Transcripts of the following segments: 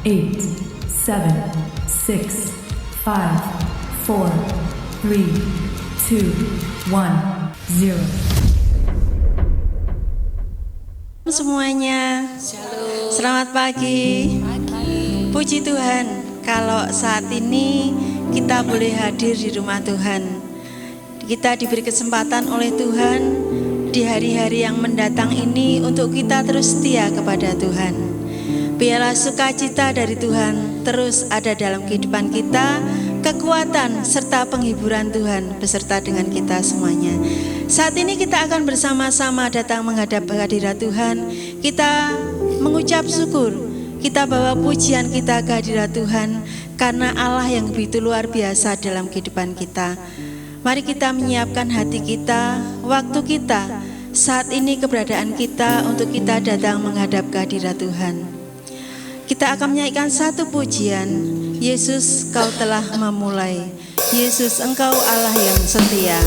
8, 7, 6, 5, 4, 3, 2, 1, 0. Semuanya, selamat pagi. Puji Tuhan, kalau saat ini kita boleh hadir di rumah Tuhan. Kita diberi kesempatan oleh Tuhan di hari-hari yang mendatang ini untuk kita terus setia kepada Tuhan. Biarlah sukacita dari Tuhan terus ada dalam kehidupan kita, kekuatan serta penghiburan Tuhan beserta dengan kita semuanya. Saat ini kita akan bersama-sama datang menghadap hadirat Tuhan. Kita mengucap syukur, kita bawa pujian kita ke hadirat Tuhan karena Allah yang begitu luar biasa dalam kehidupan kita. Mari kita menyiapkan hati kita, waktu kita, saat ini keberadaan kita untuk kita datang menghadap ke hadirat Tuhan. Kita akan menyanyikan satu pujian. Yesus, Kau telah memulai. Yesus, Engkau Allah yang setia.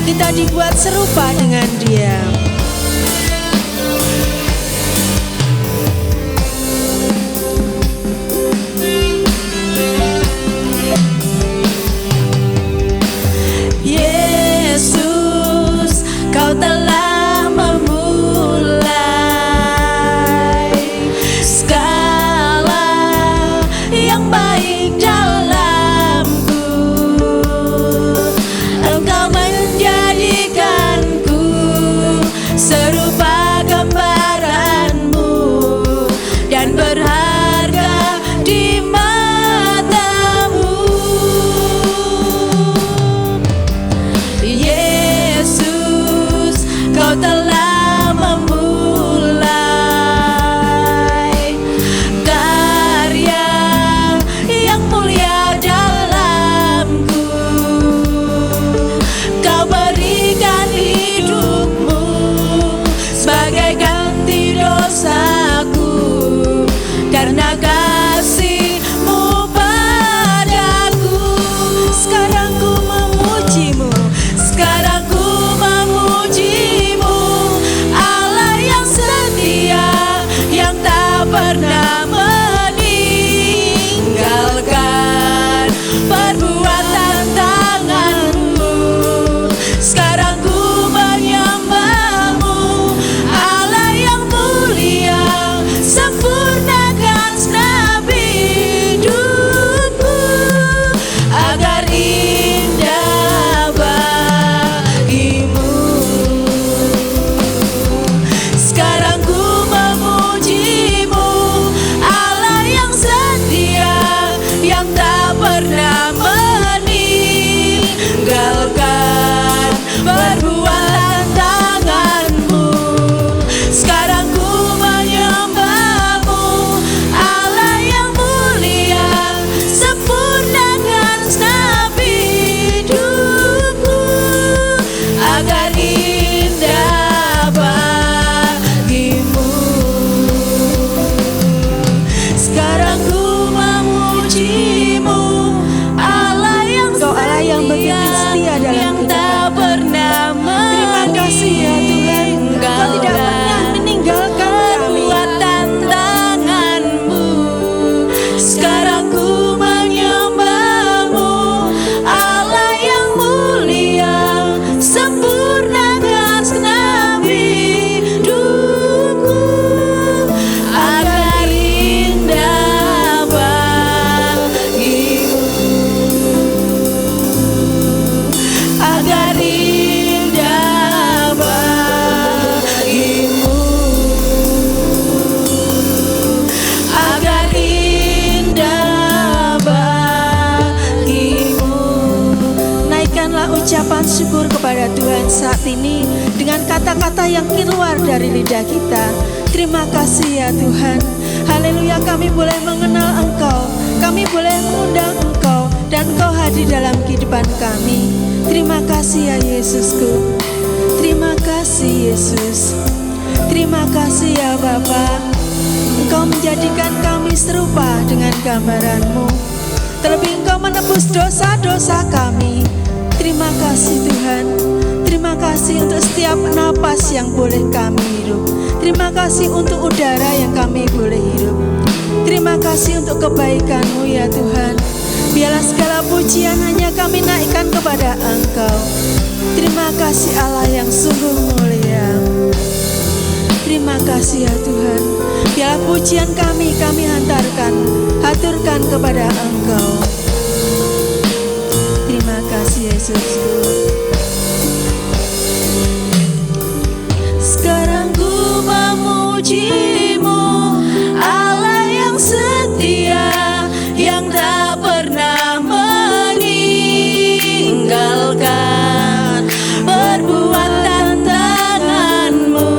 Kita dibuat serupa dengan Dia. Yesus, Kau telah memulai segala yang baik dalamku. Engkau menjadikanku ucapan syukur kepada Tuhan saat ini dengan kata-kata yang keluar dari lidah kita. Terima kasih ya Tuhan. Haleluya, kami boleh mengenal Engkau, kami boleh mengundang Engkau, dan Engkau hadir dalam kehidupan kami. Terima kasih ya Yesusku. Terima kasih Yesus. Terima kasih ya Bapa. Engkau menjadikan kami serupa dengan gambaran-Mu. Terlebih Engkau menebus dosa-dosa kami. Terima kasih Tuhan. Terima kasih untuk setiap napas yang boleh kami hirup. Terima kasih untuk udara yang kami boleh hirup. Terima kasih untuk kebaikan-Mu ya Tuhan. Biarlah segala pujian hanya kami naikkan kepada Engkau. Terima kasih Allah yang sungguh mulia. Terima kasih ya Tuhan. Biarlah pujian kami haturkan kepada Engkau. Terima kasih Yesusku. Sekarang ku memuji-Mu, Allah yang setia, yang tak pernah meninggalkan perbuatan tangan-Mu.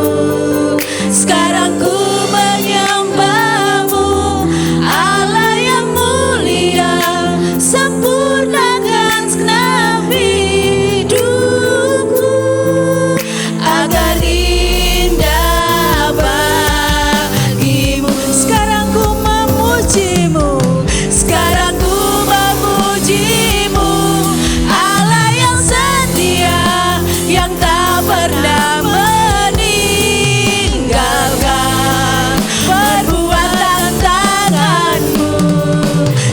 Sekarang ku menyembah-Mu, Allah yang mulia, sempurnakan segenap hidupku agar indah bagimu. Sekarang ku memuji-Mu, sekarang ku memuji-Mu, Allah yang setia, yang tak pernah meninggalkan perbuatan tangan-Mu.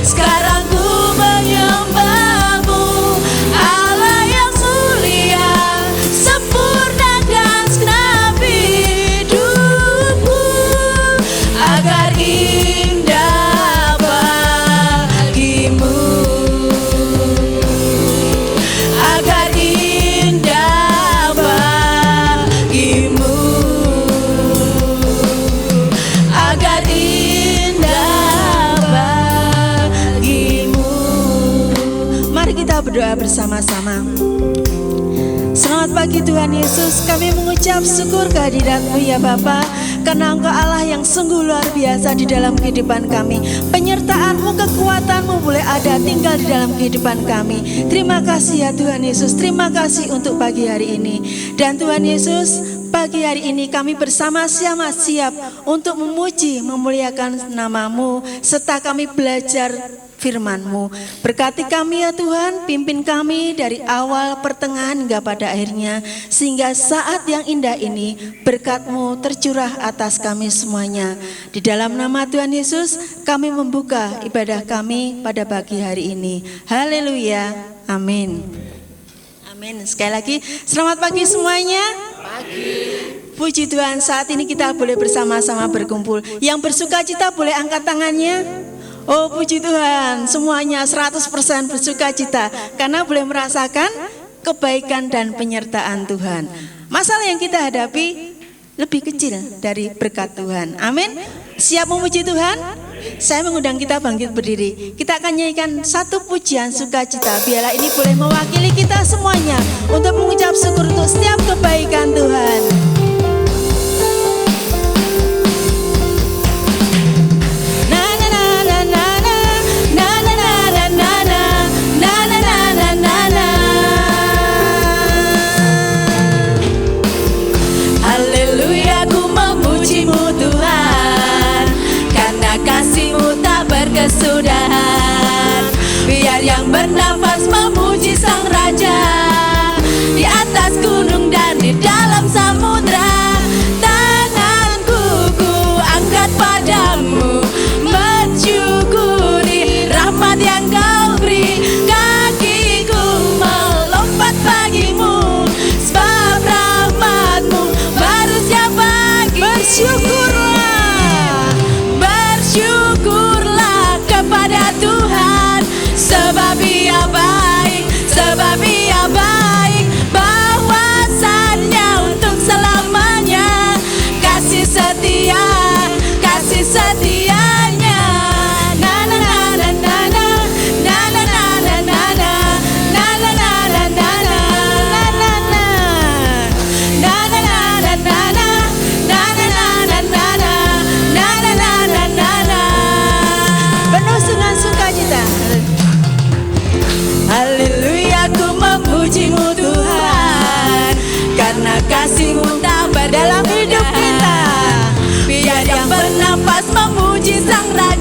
Sekarang ku menyembah-Mu, Allah yang mulia, sempurnakan segenap hidupku agar indah bagimu, agar indah bagimu, agar indah bagimu. Mari kita berdoa bersama-sama. Selamat pagi Tuhan Yesus, kami mengucap syukur kehadirat-Mu ya Bapa, karena Engkau Allah yang sungguh luar biasa di dalam kehidupan kami. Penyertaan-Mu, kekuatan-Mu boleh ada tinggal di dalam kehidupan kami. Terima kasih ya Tuhan Yesus, terima kasih untuk pagi hari ini. Dan Tuhan Yesus, pagi hari ini kami bersama-sama siap untuk memuji, memuliakan nama-Mu, serta kami belajar firman-Mu. Berkati kami ya Tuhan, pimpin kami dari awal, pertengahan hingga pada akhirnya, sehingga saat yang indah ini berkat-Mu tercurah atas kami semuanya. Di dalam nama Tuhan Yesus kami membuka ibadah kami pada pagi hari ini. Haleluya, amin. Amin. Sekali lagi selamat pagi semuanya. Puji Tuhan, saat ini kita boleh bersama-sama berkumpul. Yang bersuka cita boleh angkat tangannya. Oh puji Tuhan, semuanya 100% bersuka cita karena boleh merasakan kebaikan dan penyertaan Tuhan. Masalah yang kita hadapi lebih kecil dari berkat Tuhan. Amin. Siap memuji Tuhan? Saya mengundang kita bangkit berdiri. Kita akan nyanyikan satu pujian sukacita. Biarlah ini boleh mewakili kita semuanya untuk mengucap syukur untuk setiap kebaikan Tuhan. Haleluya, ku memuji-Mu Tuhan, karena kasih-Mu tak berkesudahan. Biar yang bernafas memuji Sang Raja, di atas gunung dan di dalam samudra.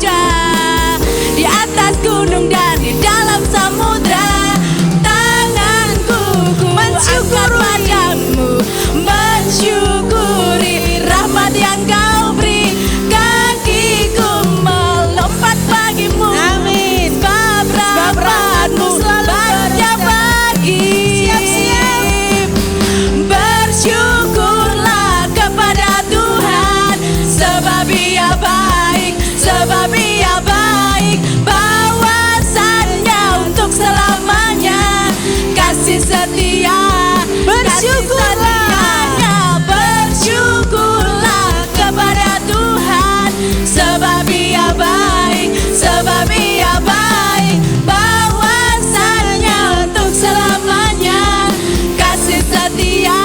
saja, di atas gunung dan di dalam samudra. Tanganku ku mensyukur padamu, mensyukuri rahmat yang kau beri. Kakiku melompat bagimu, Amin. sebab rahmatmu banyak bagi. Siap-siap. Bersyukurlah kepada Tuhan, sebab Ia baik, sebab Ia baik. Bawasannya untuk selamanya, kasih setia, Bersyukurlah. bersyukurlah kepada Tuhan, sebab Ia baik, sebab Ia baik. Bawasannya untuk selamanya, kasih setia,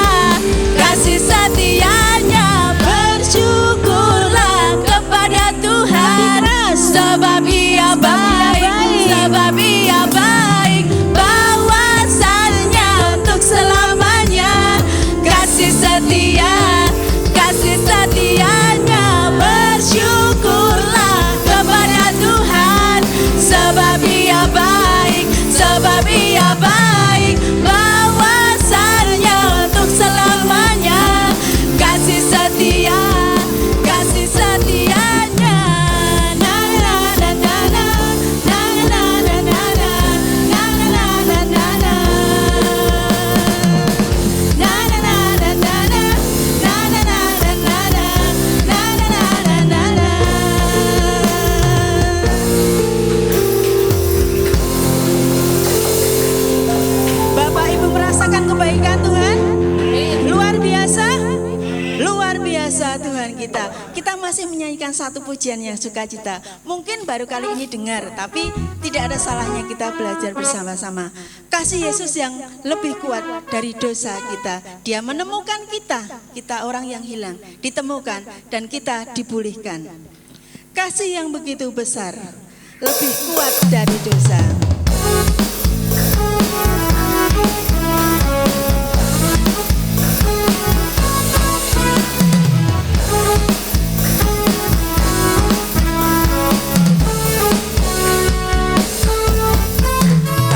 kasih setianya. Bersyukurlah kepada Tuhan, sebab Ia baik, sebab Ia baik. Bawasannya untuk selamanya, kasih setia, kasih setianya. Bersyukurlah kepada Tuhan, sebab Ia baik, sebab Ia baik. Bawasannya untuk selamanya, kasih setia, kasih setianya. Na na na na na, na na na na na, na na na na na na. Na na na na na na, na na na na na na, na na na na na. Bapak Ibu merasakan kebaikan Tuhan? Luar biasa. Luar biasa Tuhan kita. Kita masih menyanyikan satu pujian yang sukacita. Mungkin baru kali ini dengar, tapi tidak ada salahnya kita belajar bersama-sama. Kasih Yesus yang lebih kuat dari dosa kita. Dia menemukan kita orang yang hilang, ditemukan dan kita dipulihkan. Kasih yang begitu besar, lebih kuat dari dosa.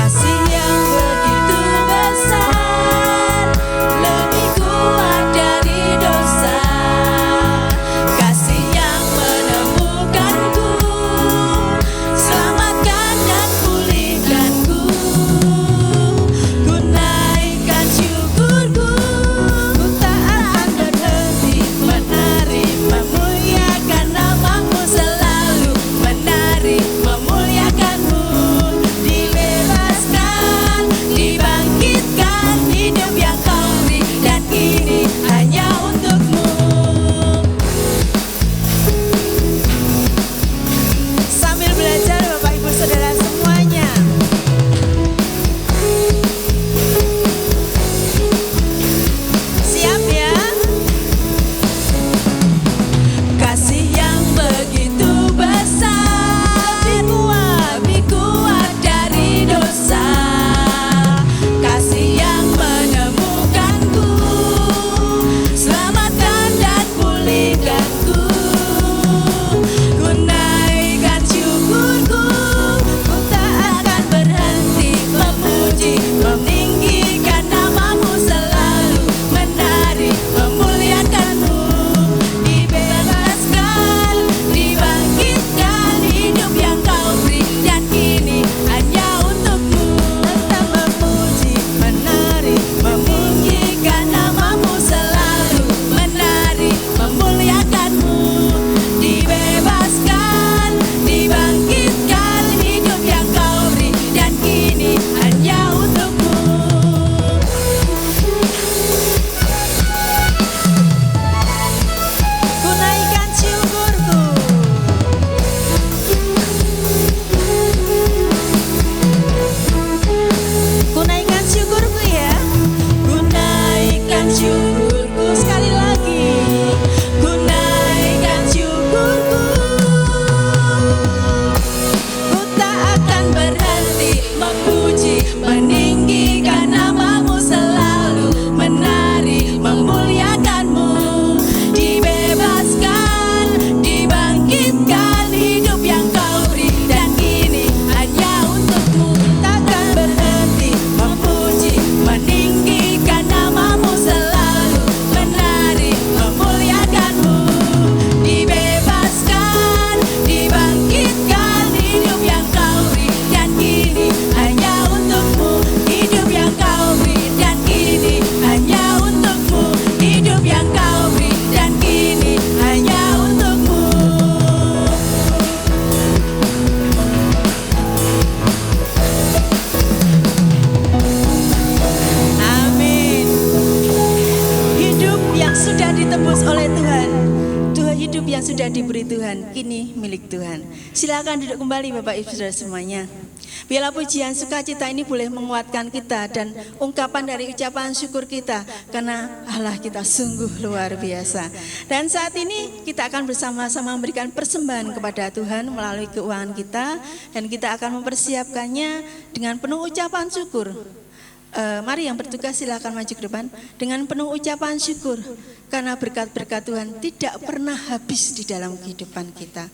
Kasih yang begitu besar, lebih kuat dari dosa. Kasih yang menemukanku, selamatkan dan pulihkanku. Ku naikkan syukurku, ku tak akan berhenti menari, memuliakan namamu selalu, menari, memuliakanmu. Dibebaskan, dibangkitkan, hidup yang kau beri, dan ini hanya untukmu. Sambil belajar Bapak Ibu Saudara semuanya. Siap ya? Kasih yang begitu besar, lebih kuat dari dosa. Kasih yang menemukanku, sudah diberi Tuhan, kini milik Tuhan. Silakan duduk kembali Bapak Ibu Saudara semuanya. Biarlah pujian sukacita ini boleh menguatkan kita dan ungkapan dari ucapan syukur kita, karena Allah kita sungguh luar biasa. Dan saat ini kita akan bersama-sama memberikan persembahan kepada Tuhan melalui keuangan kita, dan kita akan mempersiapkannya dengan penuh ucapan syukur. Mari yang bertugas silakan maju ke depan dengan penuh ucapan syukur, karena berkat-berkat Tuhan tidak pernah habis di dalam kehidupan kita.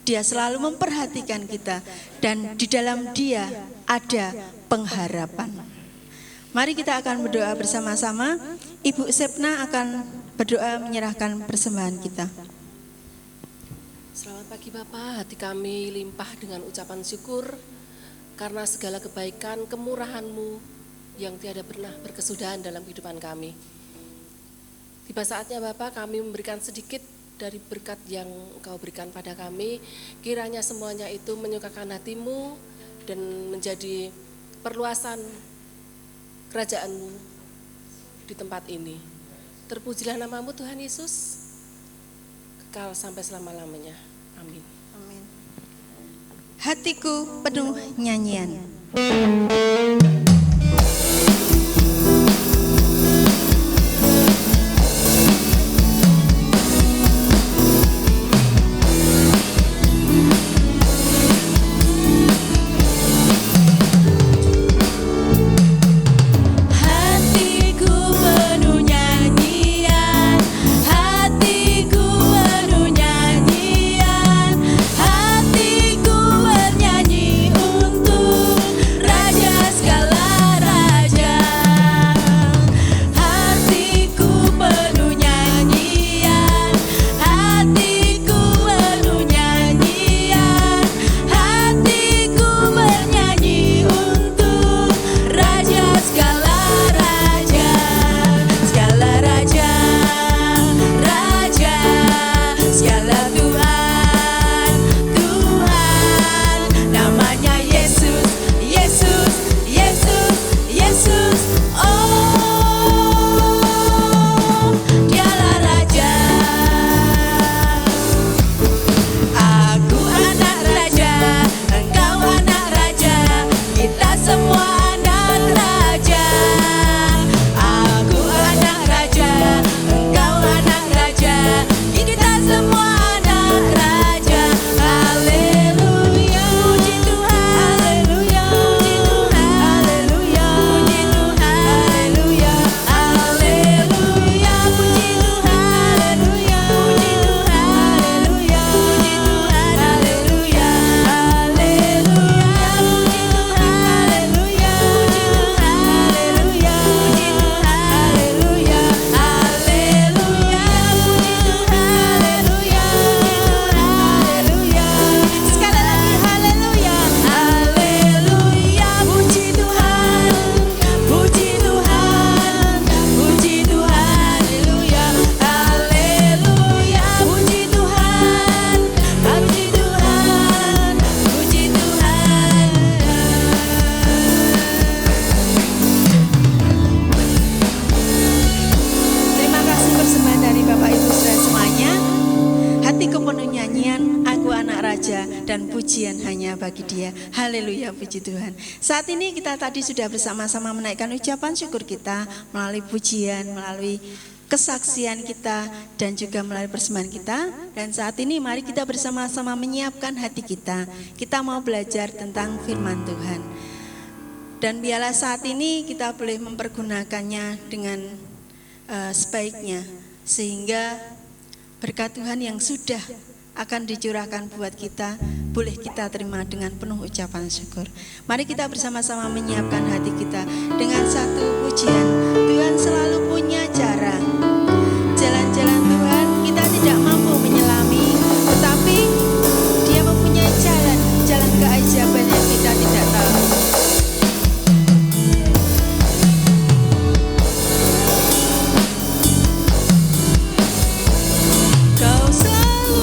Dia selalu memperhatikan kita, dan di dalam Dia ada pengharapan. Mari kita akan berdoa bersama-sama. Ibu Sepna akan berdoa menyerahkan persembahan kita. Selamat pagi Bapak, hati kami limpah dengan ucapan syukur karena segala kebaikan kemurahan-Mu yang tiada pernah berkesudahan dalam kehidupan kami. Tiba saatnya Bapak, kami memberikan sedikit dari berkat yang Engkau berikan pada kami. Kiranya semuanya itu menyukakan hati-Mu dan menjadi perluasan kerajaan-Mu di tempat ini. Terpujilah nama-Mu Tuhan Yesus, kekal sampai selama-lamanya. Amin. Amin. Hatiku penuh nyanyian. Dan pujian hanya bagi Dia. Haleluya, puji Tuhan. Saat ini kita tadi sudah bersama-sama menaikkan ucapan syukur kita melalui pujian, melalui kesaksian kita, dan juga melalui persembahan kita. Dan saat ini mari kita bersama-sama menyiapkan hati kita. Kita mau belajar tentang firman Tuhan. Dan biarlah saat ini kita boleh mempergunakannya dengan sebaiknya, sehingga berkat Tuhan yang sudah akan dicurahkan buat kita, boleh kita terima dengan penuh ucapan syukur. Mari kita bersama-sama menyiapkan hati kita dengan satu pujian. Tuhan selalu punya cara. Jalan-jalan Tuhan kita tidak mampu menyelami, tetapi Dia mempunyai jalan keajaiban yang kita tidak tahu. Kau selalu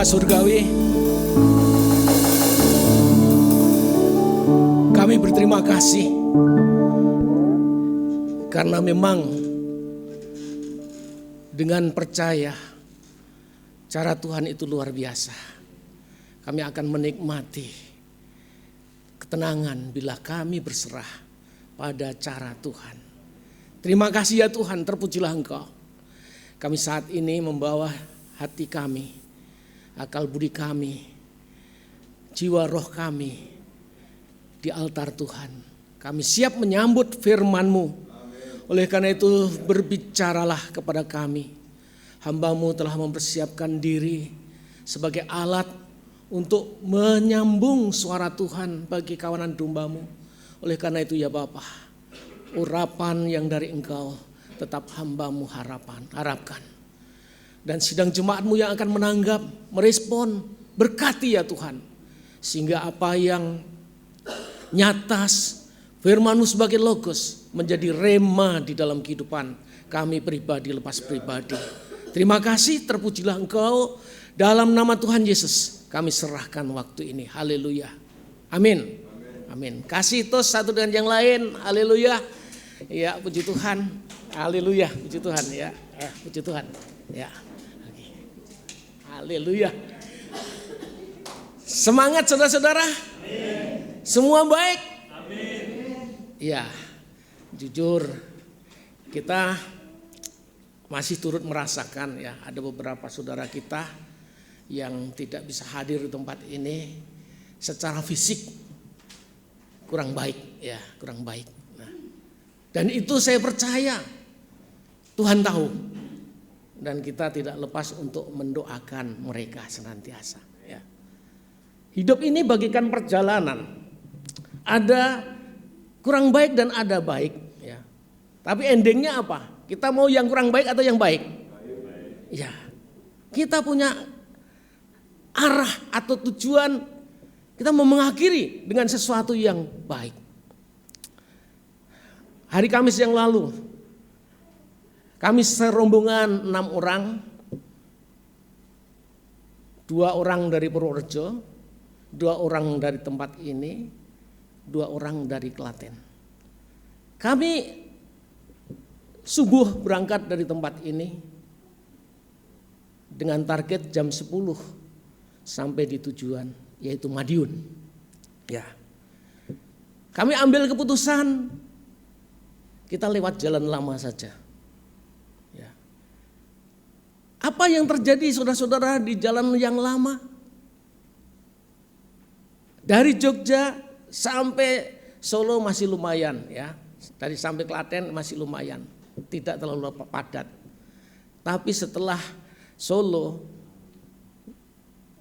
surgawi, kami berterima kasih karena memang dengan percaya cara Tuhan itu luar biasa. Kami akan menikmati ketenangan bila kami berserah pada cara Tuhan. Terima kasih ya Tuhan, terpujilah Engkau. Kami saat ini membawa hati kami, akal budi kami, jiwa roh kami di altar Tuhan. Kami siap menyambut firman-Mu. Oleh karena itu berbicaralah kepada kami. Hamba-Mu telah mempersiapkan diri sebagai alat untuk menyambung suara Tuhan bagi kawanan domba-Mu. Oleh karena itu ya Bapa, urapan yang dari Engkau tetap hamba-Mu harapkan. Dan sidang jemaat-Mu yang akan menanggap, merespon, berkati ya Tuhan. Sehingga apa yang nyata firman-Mu sebagai logos menjadi rema di dalam kehidupan kami pribadi lepas pribadi. Terima kasih, terpujilah Engkau. Dalam nama Tuhan Yesus kami serahkan waktu ini. Haleluya. Amin. Amin. Kasih tos satu dengan yang lain. Haleluya. Ya, puji Tuhan. Haleluya. Puji Tuhan ya. Puji Tuhan. Ya. Haleluya. Semangat saudara-saudara. Semua baik. Ya. Jujur kita masih turut merasakan ya, ada beberapa saudara kita yang tidak bisa hadir di tempat ini secara fisik kurang baik ya, kurang baik. Nah, dan itu saya percaya Tuhan tahu dan kita tidak lepas untuk mendoakan mereka senantiasa ya. Hidup ini bagikan perjalanan, ada kurang baik dan ada baik ya. Tapi endingnya apa? Kita mau yang kurang baik atau yang baik? Ya, kita punya arah atau tujuan, kita mau mengakhiri dengan sesuatu yang baik. Hari Kamis yang lalu, kami serombongan 6 orang, 2 orang dari Purworejo, 2 orang dari tempat ini, 2 orang dari Klaten. Kami subuh berangkat dari tempat ini dengan target jam 10 sampai di tujuan yaitu Madiun. Ya. Kami ambil keputusan kita lewat jalan lama saja. Ya. Apa yang terjadi saudara-saudara di jalan yang lama? Dari Jogja sampai Solo masih lumayan ya. Dari sampai Klaten masih lumayan. Tidak terlalu padat. Tapi setelah Solo,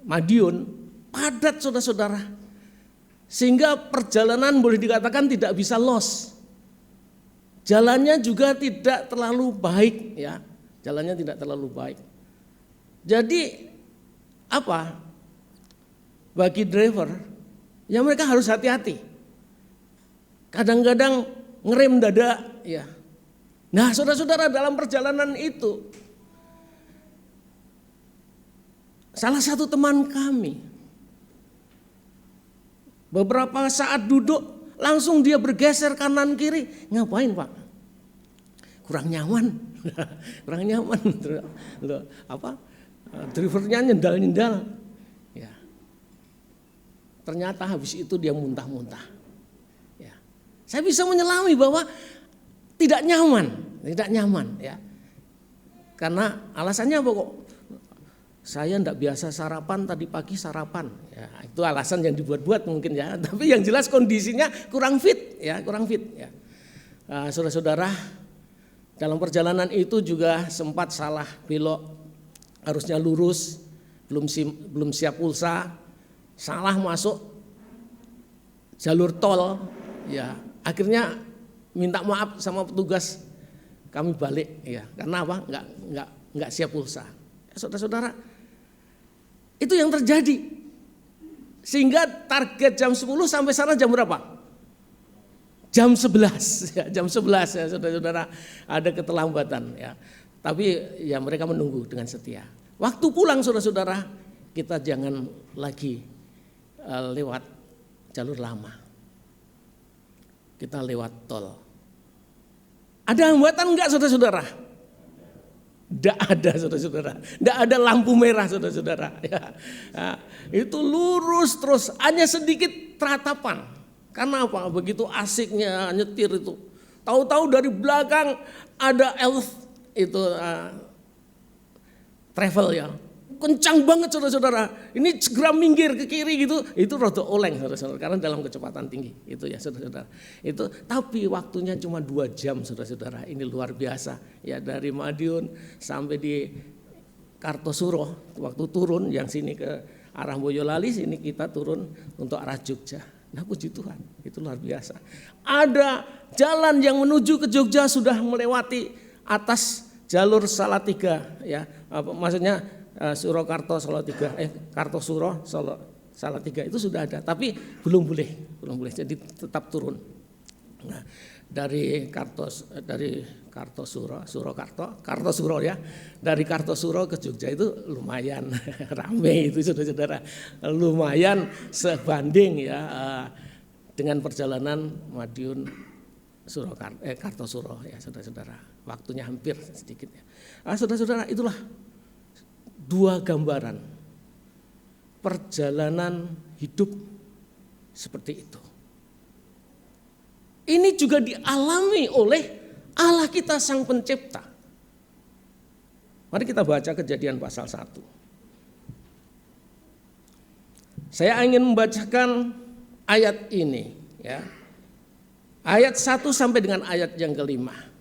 Madiun, padat saudara-saudara. Sehingga perjalanan boleh dikatakan tidak bisa los. Jalannya juga tidak terlalu baik ya. Jalannya tidak terlalu baik. Jadi apa? Bagi driver, ya mereka harus hati-hati. Kadang-kadang ngerem dadak ya. Nah saudara-saudara dalam perjalanan itu salah satu teman kami beberapa saat duduk langsung dia bergeser kanan kiri. Ngapain Pak? Kurang nyaman. Kurang nyaman. Loh, apa? Drivernya nyendal-nyendal. Ya. Ternyata habis itu dia muntah-muntah. Ya. Saya bisa menyelami bahwa tidak nyaman ya. Karena alasannya apa kok? Saya enggak biasa sarapan, tadi pagi sarapan. Ya, itu alasan yang dibuat-buat mungkin ya. Tapi yang jelas kondisinya kurang fit ya, kurang fit ya. Saudara-saudara, dalam perjalanan itu juga sempat salah belok. Harusnya lurus, belum siap pulsa, salah masuk jalur tol ya. Akhirnya minta maaf sama petugas, kami balik ya. Karena apa? Enggak siap pulsa. Ya, saudara-saudara, itu yang terjadi. Sehingga target jam 10 sampai sana jam berapa? Jam 11 ya, jam 11 ya saudara-saudara, ada keterlambatan ya. Tapi ya mereka menunggu dengan setia. Waktu pulang saudara-saudara, kita jangan lagi lewat jalur lama. Kita lewat tol. Ada hambatan enggak saudara-saudara? Tidak ada saudara-saudara. Tidak ada lampu merah saudara-saudara. Ya. Nah, itu lurus terus, hanya sedikit teratapan. Karena apa? Begitu asiknya nyetir itu. Tahu-tahu dari belakang ada elf itu travel ya. Kencang banget saudara-saudara. Ini segera minggir ke kiri gitu. Itu rada oleng saudara-saudara. Karena dalam kecepatan tinggi. Itu ya saudara-saudara. Itu, tapi waktunya cuma 2 jam saudara-saudara. Ini luar biasa. Ya dari Madiun sampai di Kartosuro. Waktu turun yang sini ke arah Boyolali. Sini kita turun untuk arah Jogja. Nah puji Tuhan. Itu luar biasa. Ada jalan yang menuju ke Jogja sudah melewati atas jalur Salatiga. Ya, maksudnya Surakarta Salatiga, Kartosuro Salatiga itu sudah ada, tapi belum boleh, jadi tetap turun. Nah, dari Kartosuro ya, dari Kartosuro ke Jogja itu lumayan ramai itu saudara-saudara, lumayan sebanding ya dengan perjalanan Madiun Kartosuro ya saudara-saudara, waktunya hampir sedikit ya. Saudara-saudara itulah 2 gambaran perjalanan hidup seperti itu. Ini juga dialami oleh Allah kita Sang Pencipta. Mari kita baca Kejadian pasal 1. Saya ingin membacakan ayat ini ya. Ayat 1 sampai dengan ayat yang kelima.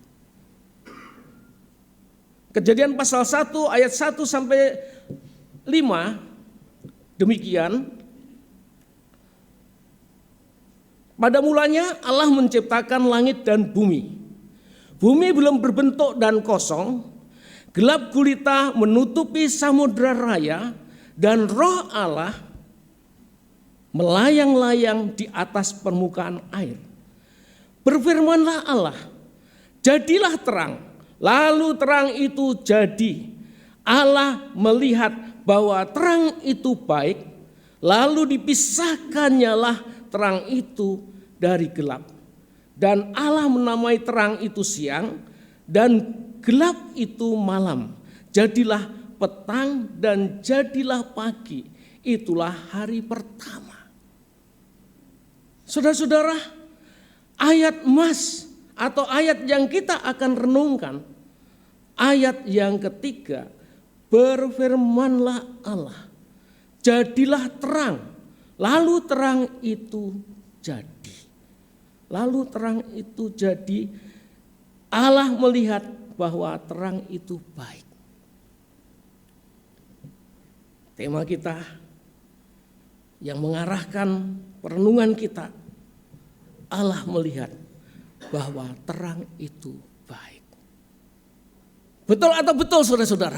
Kejadian pasal 1 ayat 1 sampai 5 demikian. Pada mulanya Allah menciptakan langit dan bumi. Bumi belum berbentuk dan kosong. Gelap gulita menutupi samudra raya dan roh Allah melayang-layang di atas permukaan air. Berfirmanlah Allah, jadilah terang. Lalu terang itu jadi. Allah melihat bahwa terang itu baik. Lalu dipisahkannyalah terang itu dari gelap. Dan Allah menamai terang itu siang dan gelap itu malam. Jadilah petang dan jadilah pagi. Itulah hari pertama. Saudara-saudara, ayat emas atau ayat yang kita akan renungkan, ayat yang ketiga, berfirmanlah Allah, jadilah terang, lalu terang itu jadi. Lalu terang itu jadi, Allah melihat bahwa terang itu baik. Tema kita yang mengarahkan perenungan kita, Allah melihat bahwa terang itu baik. Betul atau betul saudara-saudara?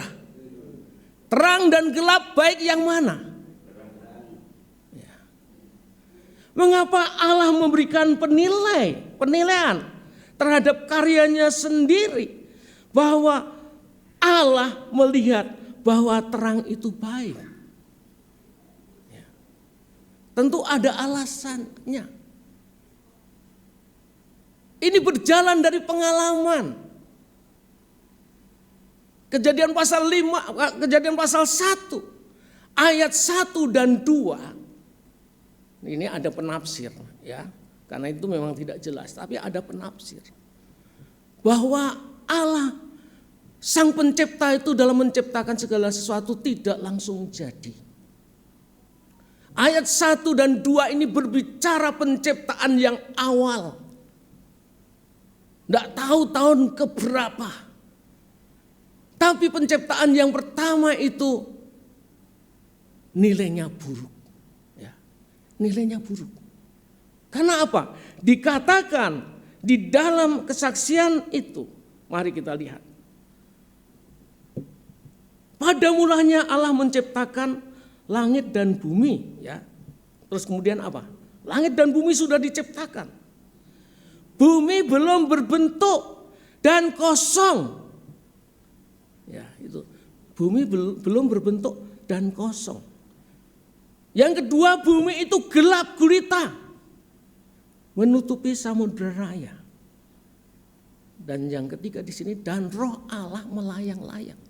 Terang dan gelap baik yang mana? Ya. Mengapa Allah memberikan penilaian terhadap karyanya sendiri bahwa Allah melihat bahwa terang itu baik? Ya. Tentu ada alasannya. Ini berjalan dari pengalaman. Kejadian pasal 5, Kejadian pasal 1, ayat 1 dan 2. Ini ada penafsir ya. Karena itu memang tidak jelas, tapi ada penafsir. Bahwa Allah Sang Pencipta itu dalam menciptakan segala sesuatu tidak langsung jadi. Ayat 1 dan 2 ini berbicara penciptaan yang awal. Tidak tahu tahun keberapa. Tapi penciptaan yang pertama itu nilainya buruk. Ya, nilainya buruk. Karena apa? Dikatakan di dalam kesaksian itu. Mari kita lihat. Pada mulanya Allah menciptakan langit dan bumi. Ya. Terus kemudian apa? Langit dan bumi sudah diciptakan. Bumi belum berbentuk dan kosong. Ya, itu. Bumi belum berbentuk dan kosong. Yang kedua, bumi itu gelap gulita, menutupi samudera raya. Dan yang ketiga di sini, dan roh Allah melayang-layang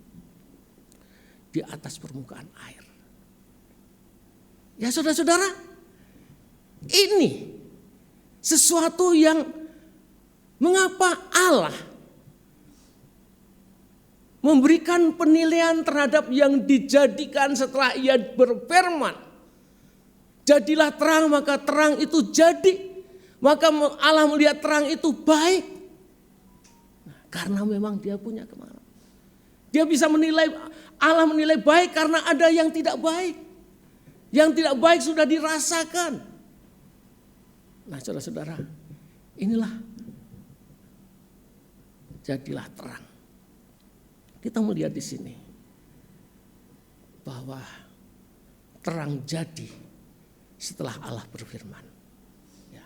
di atas permukaan air. Ya saudara-saudara, ini sesuatu yang mengapa Allah memberikan penilaian terhadap yang dijadikan setelah ia berfirman. Jadilah terang, maka terang itu jadi. Maka Allah melihat terang itu baik. Karena memang dia punya kemampuan. Dia bisa menilai, Allah menilai baik karena ada yang tidak baik. Yang tidak baik sudah dirasakan. Nah saudara-saudara, inilah jadilah terang. Kita melihat di sini bahwa terang jadi setelah Allah berfirman. Ya.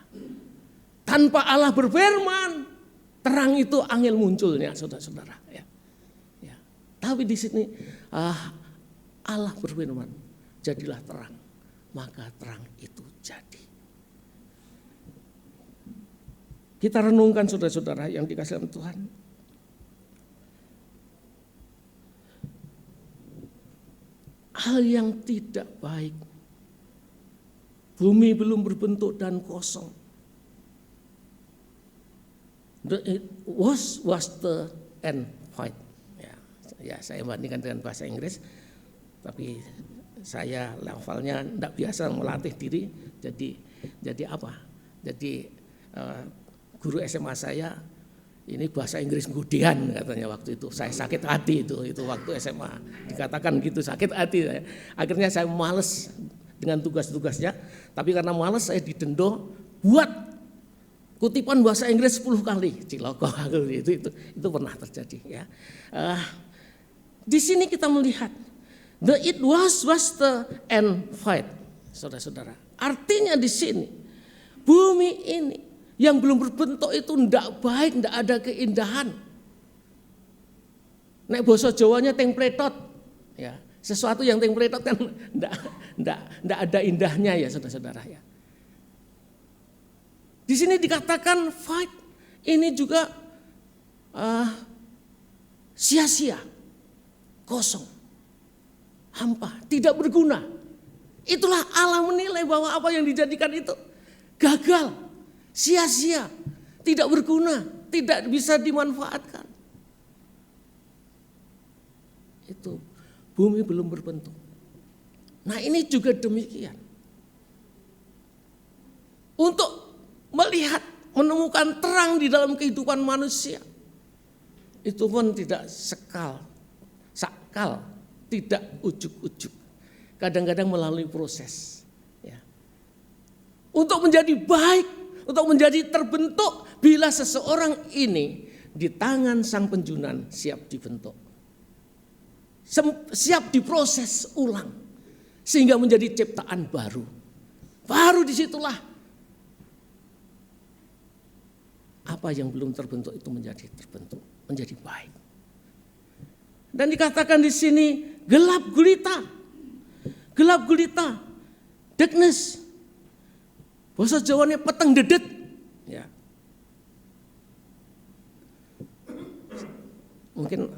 Tanpa Allah berfirman, terang itu angel munculnya, saudara-saudara. Ya. Ya. Tapi di sini Allah berfirman, jadilah terang, maka terang itu jadi. Kita renungkan saudara-saudara yang dikasihi oleh Tuhan. Hal yang tidak baik, bumi belum berbentuk dan kosong. It was the and void. Ya, saya bandingkan dengan bahasa Inggris, tapi saya levelnya tidak biasa melatih diri, jadi apa? Jadi guru SMA saya ini bahasa Inggris gudean katanya waktu itu. Saya sakit hati itu waktu SMA dikatakan gitu, sakit hati saya. Akhirnya saya malas dengan tugas-tugasnya, tapi karena malas saya didendo buat kutipan bahasa Inggris 10 kali. Ciloko itu pernah terjadi ya. Di sini kita melihat it was the and void, saudara-saudara. Artinya di sini bumi ini yang belum berbentuk itu ndak baik, ndak ada keindahan. Nek basa Jawanya teng pletot. Ya, sesuatu yang teng pletot kan ndak ada indahnya ya saudara-saudara ya. Di sini dikatakan fight ini juga sia-sia, kosong, hampa, tidak berguna. Itulah Allah menilai bahwa apa yang dijadikan itu gagal, sia-sia, tidak berguna, tidak bisa dimanfaatkan. Itu bumi belum berbentuk. Nah ini juga demikian. Untuk melihat, menemukan terang di dalam kehidupan manusia, itu pun tidak sakal, tidak ujuk-ujuk. Kadang-kadang melalui proses. Ya. Untuk menjadi baik, untuk menjadi terbentuk bila seseorang ini di tangan Sang Penjunan siap dibentuk. Siap diproses ulang sehingga menjadi ciptaan baru. Baru disitulah apa yang belum terbentuk itu menjadi terbentuk, menjadi baik. Dan dikatakan di sini gelap gulita. Gelap gulita. Darkness. Bahasa Jawanya peteng dedet. Ya. Mungkin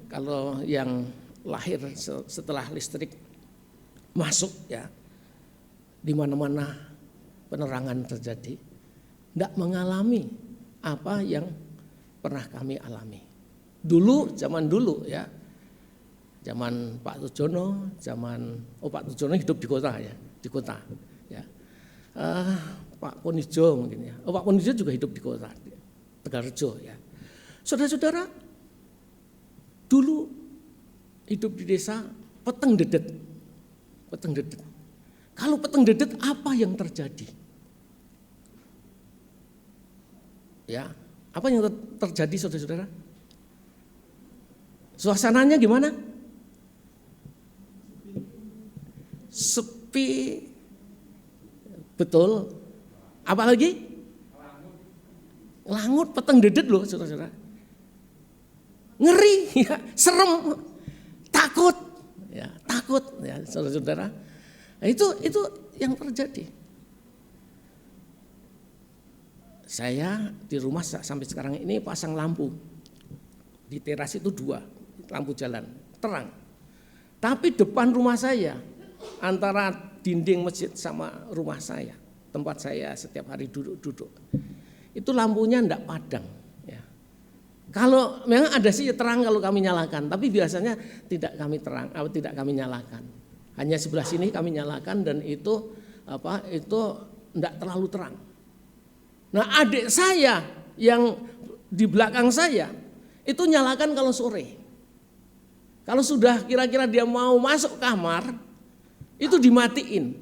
kalau yang lahir setelah listrik masuk ya, di mana-mana penerangan terjadi, tidak mengalami apa yang pernah kami alami. Dulu, zaman dulu ya, zaman Pak Tujono, Pak Tujono hidup di kota ya, di kota. Ya. Pak Ponijo mungkin ya. Pak Ponijo juga hidup di kota, Tegalrejo ya. Saudara-saudara, dulu hidup di desa peteng dedet. Peteng dedet. Kalau peteng dedet apa yang terjadi? Ya, apa yang terjadi saudara-saudara? Suasananya gimana? Sepi. Betul. Apa lagi? Langut, peteng dedet loh saudara-saudara. Ngeri, ya, serem, takut ya saudara-saudara. Nah, itu yang terjadi. Saya di rumah sampai sekarang ini pasang lampu. Di teras itu 2 lampu jalan, terang. Tapi depan rumah saya, antara dinding masjid sama rumah saya, tempat saya setiap hari duduk-duduk, itu lampunya enggak padang. Ya. Kalau memang ada sih terang kalau kami nyalakan, tapi biasanya tidak kami nyalakan. Hanya sebelah sini kami nyalakan dan itu enggak terlalu terang. Nah, adik saya yang di belakang saya itu nyalakan kalau sore. Kalau sudah kira-kira dia mau masuk kamar, itu dimatiin.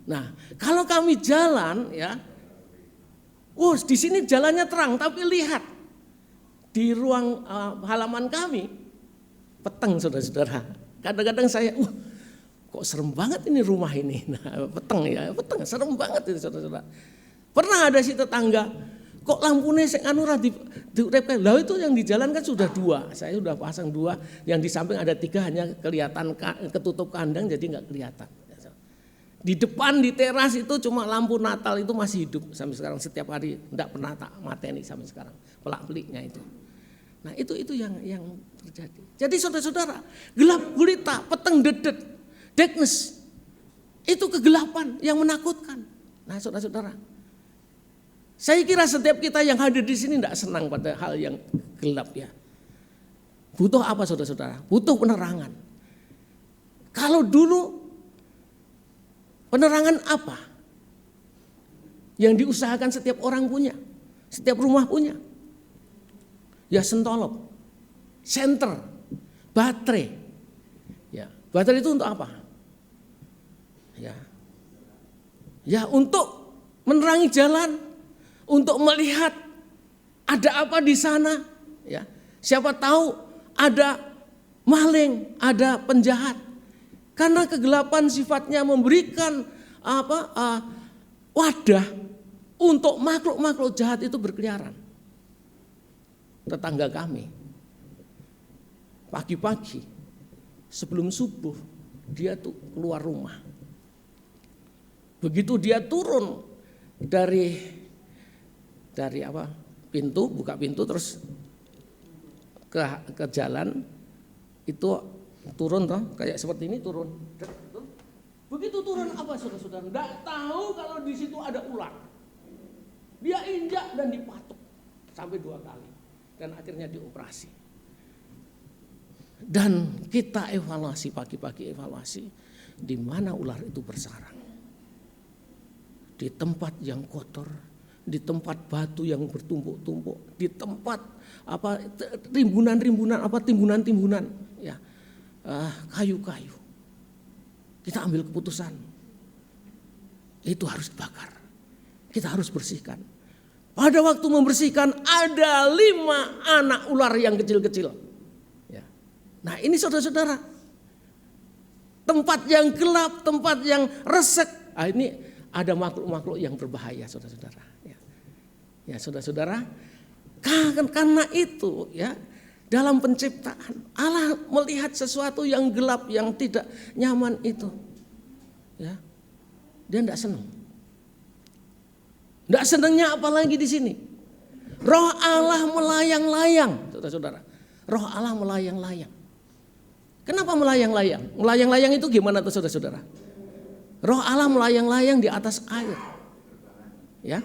Nah, kalau kami jalan ya, di sini jalannya terang, tapi lihat di ruang halaman kami peteng, saudara-saudara. Kadang-kadang saya, kok serem banget ini rumah ini. Nah, peteng, serem banget ini, saudara-saudara. Pernah ada si tetangga, kok lampunya diurepkan. Lah itu yang di jalan kan sudah 2, saya sudah pasang 2, yang di samping ada 3 hanya kelihatan ketutup kandang jadi nggak kelihatan. Di depan di teras itu cuma lampu Natal itu masih hidup sampai sekarang, setiap hari enggak pernah tak mateni sampai sekarang, pelak-peliknya itu. Nah itu yang terjadi. Jadi saudara-saudara, gelap gulita, peteng dedet, darkness, itu kegelapan yang menakutkan. Nah saudara-saudara, saya kira setiap kita yang hadir di sini tidak senang pada hal yang gelap ya. Butuh apa saudara-saudara? Butuh penerangan. Kalau dulu penerangan apa yang diusahakan setiap orang punya, setiap rumah punya? Ya sentolop, senter, baterai. Ya, baterai itu untuk apa? Ya untuk menerangi jalan, untuk melihat ada apa di sana, ya. Siapa tahu ada maling, ada penjahat. Karena kegelapan sifatnya memberikan wadah untuk makhluk-makhluk jahat itu berkeliaran. Tetangga kami pagi-pagi sebelum subuh dia tuh keluar rumah. Begitu dia turun dari pintu, buka pintu terus ke jalan itu turun toh, kayak seperti ini turun. Begitu turun apa saudara-saudara? Enggak tahu kalau di situ ada ular. Dia injak dan dipatuk sampai 2 kali dan akhirnya dioperasi. Dan kita evaluasi pagi-pagi di mana ular itu bersarang. Di tempat yang kotor, di tempat batu yang bertumpuk-tumpuk, di tempat timbunan-timbunan ya. Kayu-kayu. Kita ambil keputusan. Itu harus dibakar. Kita harus bersihkan. Pada waktu membersihkan ada 5 anak ular yang kecil-kecil. Ya. Nah ini saudara-saudara. Tempat yang gelap, tempat yang resek. Ini ada makhluk-makhluk yang berbahaya saudara-saudara. Ya saudara-saudara. Karena itu ya. Dalam penciptaan Allah melihat sesuatu yang gelap, yang tidak nyaman itu, ya, dia tidak senang. Tidak senangnya apalagi di sini. Roh Allah melayang-layang, saudara-saudara. Roh Allah melayang-layang. Kenapa melayang-layang? Melayang-layang itu gimana tuh saudara-saudara? Roh Allah melayang-layang di atas air, ya,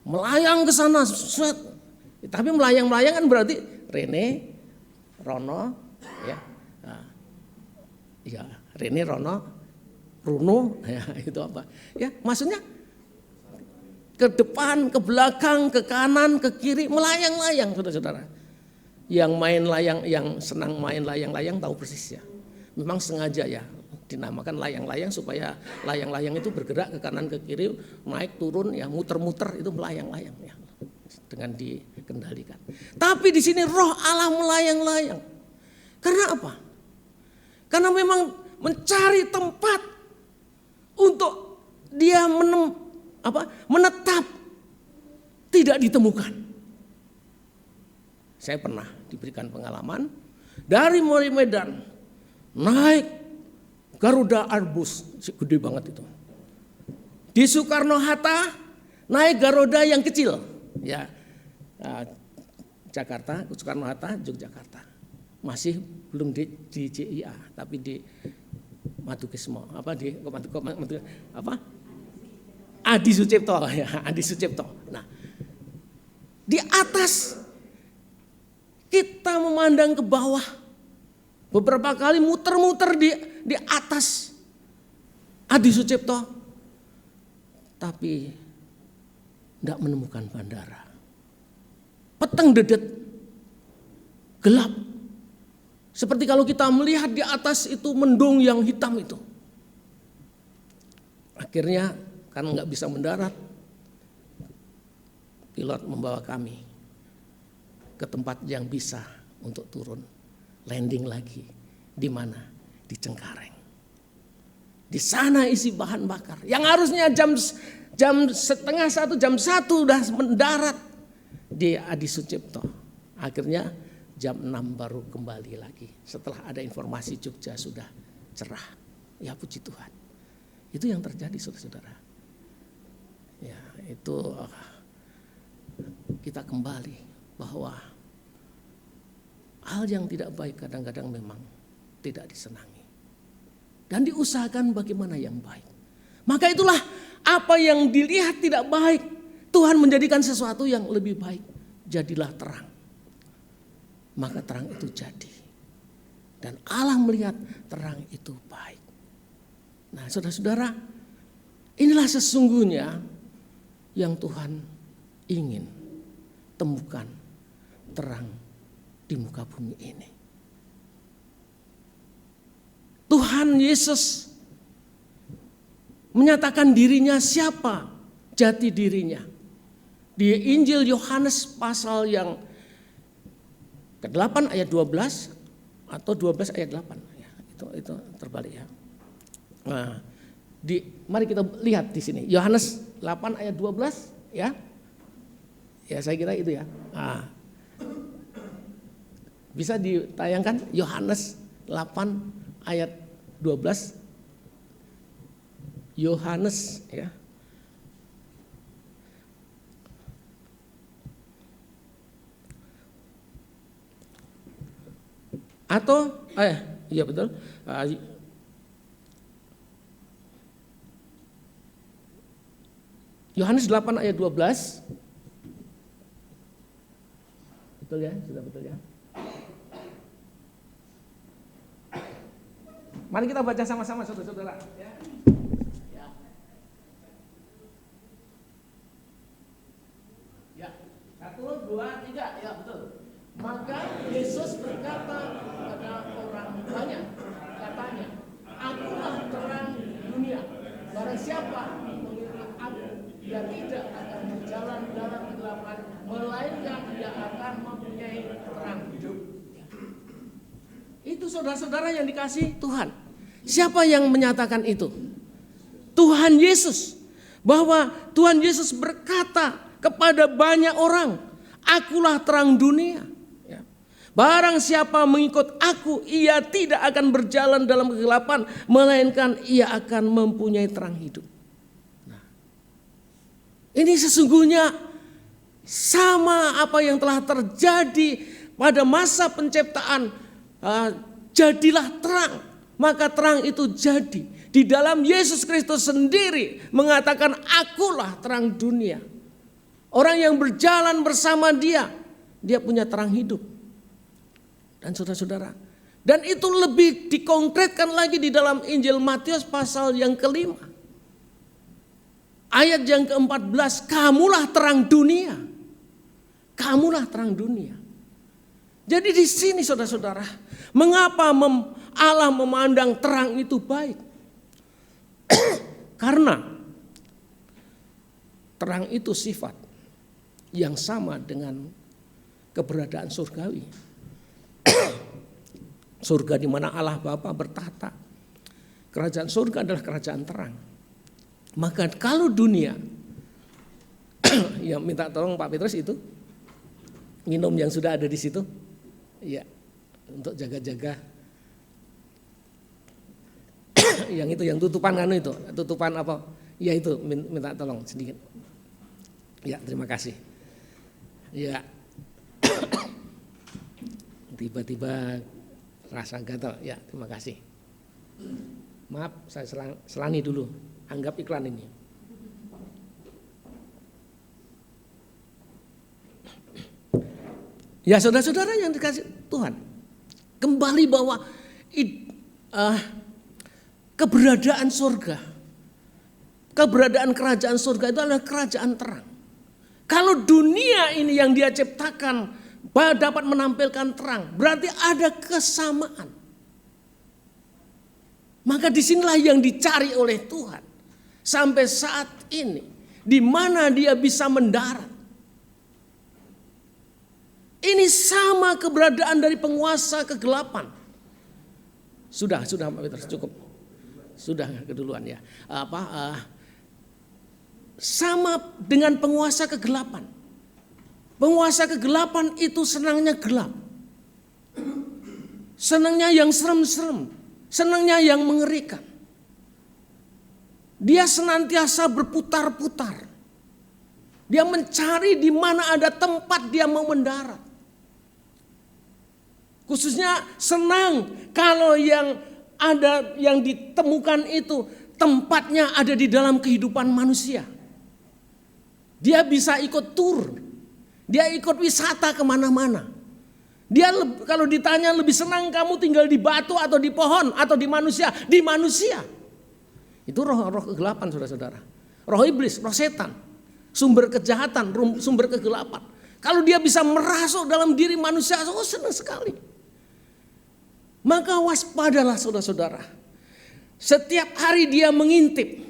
melayang ke sana, tapi melayang-melayang kan berarti Rene, Rono, ya, Rene, Rono, Runo, ya itu apa? Ya, maksudnya ke depan, ke belakang, ke kanan, ke kiri, melayang-layang, saudara-saudara. Yang senang main layang-layang tahu persis ya. Memang sengaja ya dinamakan layang-layang supaya layang-layang itu bergerak ke kanan, ke kiri, naik turun, ya muter-muter itu melayang-layang ya. Dengan dikendalikan. Tapi di sini roh Allah melayang-layang. Karena apa? Karena memang mencari tempat untuk dia menetap, tidak ditemukan. Saya pernah diberikan pengalaman dari Medan naik Garuda Airbus, gede banget itu. Di Soekarno-Hatta naik Garuda yang kecil, ya Jakarta, Soekarno-Hatta, Yogyakarta. Masih belum di JIA, tapi di Madukismo, Adi Sucipto, ya Adi Sucipto. Nah, di atas kita memandang ke bawah, beberapa kali muter-muter di atas Adi Sucipto, tapi tidak menemukan bandara. Peteng dedet, gelap. Seperti kalau kita melihat di atas itu mendung yang hitam itu. Akhirnya karena nggak bisa mendarat, pilot membawa kami ke tempat yang bisa untuk turun, landing lagi. Di mana? Di Cengkareng. Di sana isi bahan bakar. Yang harusnya jam 12:30, jam 1 udah mendarat di Adi Sucipto. Akhirnya jam 6 baru kembali lagi. Setelah ada informasi Jogja sudah cerah. Ya puji Tuhan. Itu yang terjadi saudara-saudara. Ya itu kita kembali bahwa hal yang tidak baik kadang-kadang memang tidak disenangi. Dan diusahakan bagaimana yang baik. Maka itulah apa yang dilihat tidak baik. Tuhan menjadikan sesuatu yang lebih baik. Jadilah terang. Maka terang itu jadi. Dan Allah melihat terang itu baik. Nah saudara-saudara, inilah sesungguhnya yang Tuhan ingin temukan terang di muka bumi ini. Tuhan Yesus menyatakan dirinya siapa jati dirinya. Di Injil Yohanes pasal yang ke-8 ayat 12 atau 12 ayat 8 ya, itu terbalik ya. Nah, mari kita lihat di sini Yohanes 8 ayat 12 ya. Ya saya kira itu ya. Nah, bisa ditayangkan Yohanes 8 ayat 12. Yohanes ya. Atau iya betul. Yohanes 8 ayat 12. Betul ya? Sudah betul ya? Mari kita baca sama-sama saudara-saudara ya. Ya. 1, 2, 3 ya betul. Maka Yesus berkata kepada orang banyak, katanya, akulah terang dunia. Barang siapa mengikuti aku, dia tidak akan berjalan dalam kegelapan, melainkan dia akan mempunyai terang hidup. Itu saudara-saudara yang dikasihi Tuhan. Siapa yang menyatakan itu? Tuhan Yesus. Bahwa Tuhan Yesus berkata kepada banyak orang, akulah terang dunia. Barang siapa mengikut aku, ia tidak akan berjalan dalam kegelapan, melainkan ia akan mempunyai terang hidup. Nah, ini sesungguhnya sama apa yang telah terjadi pada masa penciptaan. Jadilah terang, maka terang itu jadi. Di dalam Yesus Kristus sendiri mengatakan akulah terang dunia. Orang yang berjalan bersama dia punya terang hidup. Dan saudara-saudara, dan itu lebih dikonkretkan lagi di dalam Injil Matius pasal yang ke-5. Ayat yang ke-14, kamulah terang dunia. Kamulah terang dunia. Jadi di sini saudara-saudara, mengapa Allah memandang terang itu baik? Karena terang itu sifat yang sama dengan keberadaan surgawi. Surga di mana Allah Bapa bertahta. Kerajaan surga adalah kerajaan terang. Maka kalau dunia yang minta tolong Pak Petrus itu minum yang sudah ada di situ, ya untuk jaga-jaga. yang itu, yang tutupan anu itu, tutupan apa? Ya itu, minta tolong sedikit. Ya, terima kasih. Ya. Tiba-tiba rasa gatal. Ya, terima kasih. Maaf, saya selangi dulu. Anggap iklan ini. Ya, saudara-saudara yang dikasih Tuhan, kembali bahwa keberadaan surga, keberadaan kerajaan surga itu adalah kerajaan terang. Kalau dunia ini yang Dia ciptakan dapat menampilkan terang, berarti ada kesamaan. Maka disinilah yang dicari oleh Tuhan sampai saat ini, di mana Dia bisa mendarat. Ini sama keberadaan dari penguasa kegelapan. Sudah Pak Peter, cukup. Sudah keduluan ya. Sama dengan penguasa kegelapan. Penguasa kegelapan itu senangnya gelap. Senangnya yang serem-serem. Senangnya yang mengerikan. Dia senantiasa berputar-putar. Dia mencari di mana ada tempat dia mau mendarat. Khususnya senang kalau yang ada yang ditemukan itu tempatnya ada di dalam kehidupan manusia. Dia bisa ikut tur, dia ikut wisata kemana-mana. Dia kalau ditanya lebih senang kamu tinggal di batu atau di pohon atau di manusia? Di manusia. Itu roh-roh kegelapan saudara-saudara. Roh iblis, roh setan. Sumber kejahatan, sumber kegelapan. Kalau dia bisa merasuk dalam diri manusia, senang sekali. Maka waspadalah saudara-saudara. Setiap hari dia mengintip.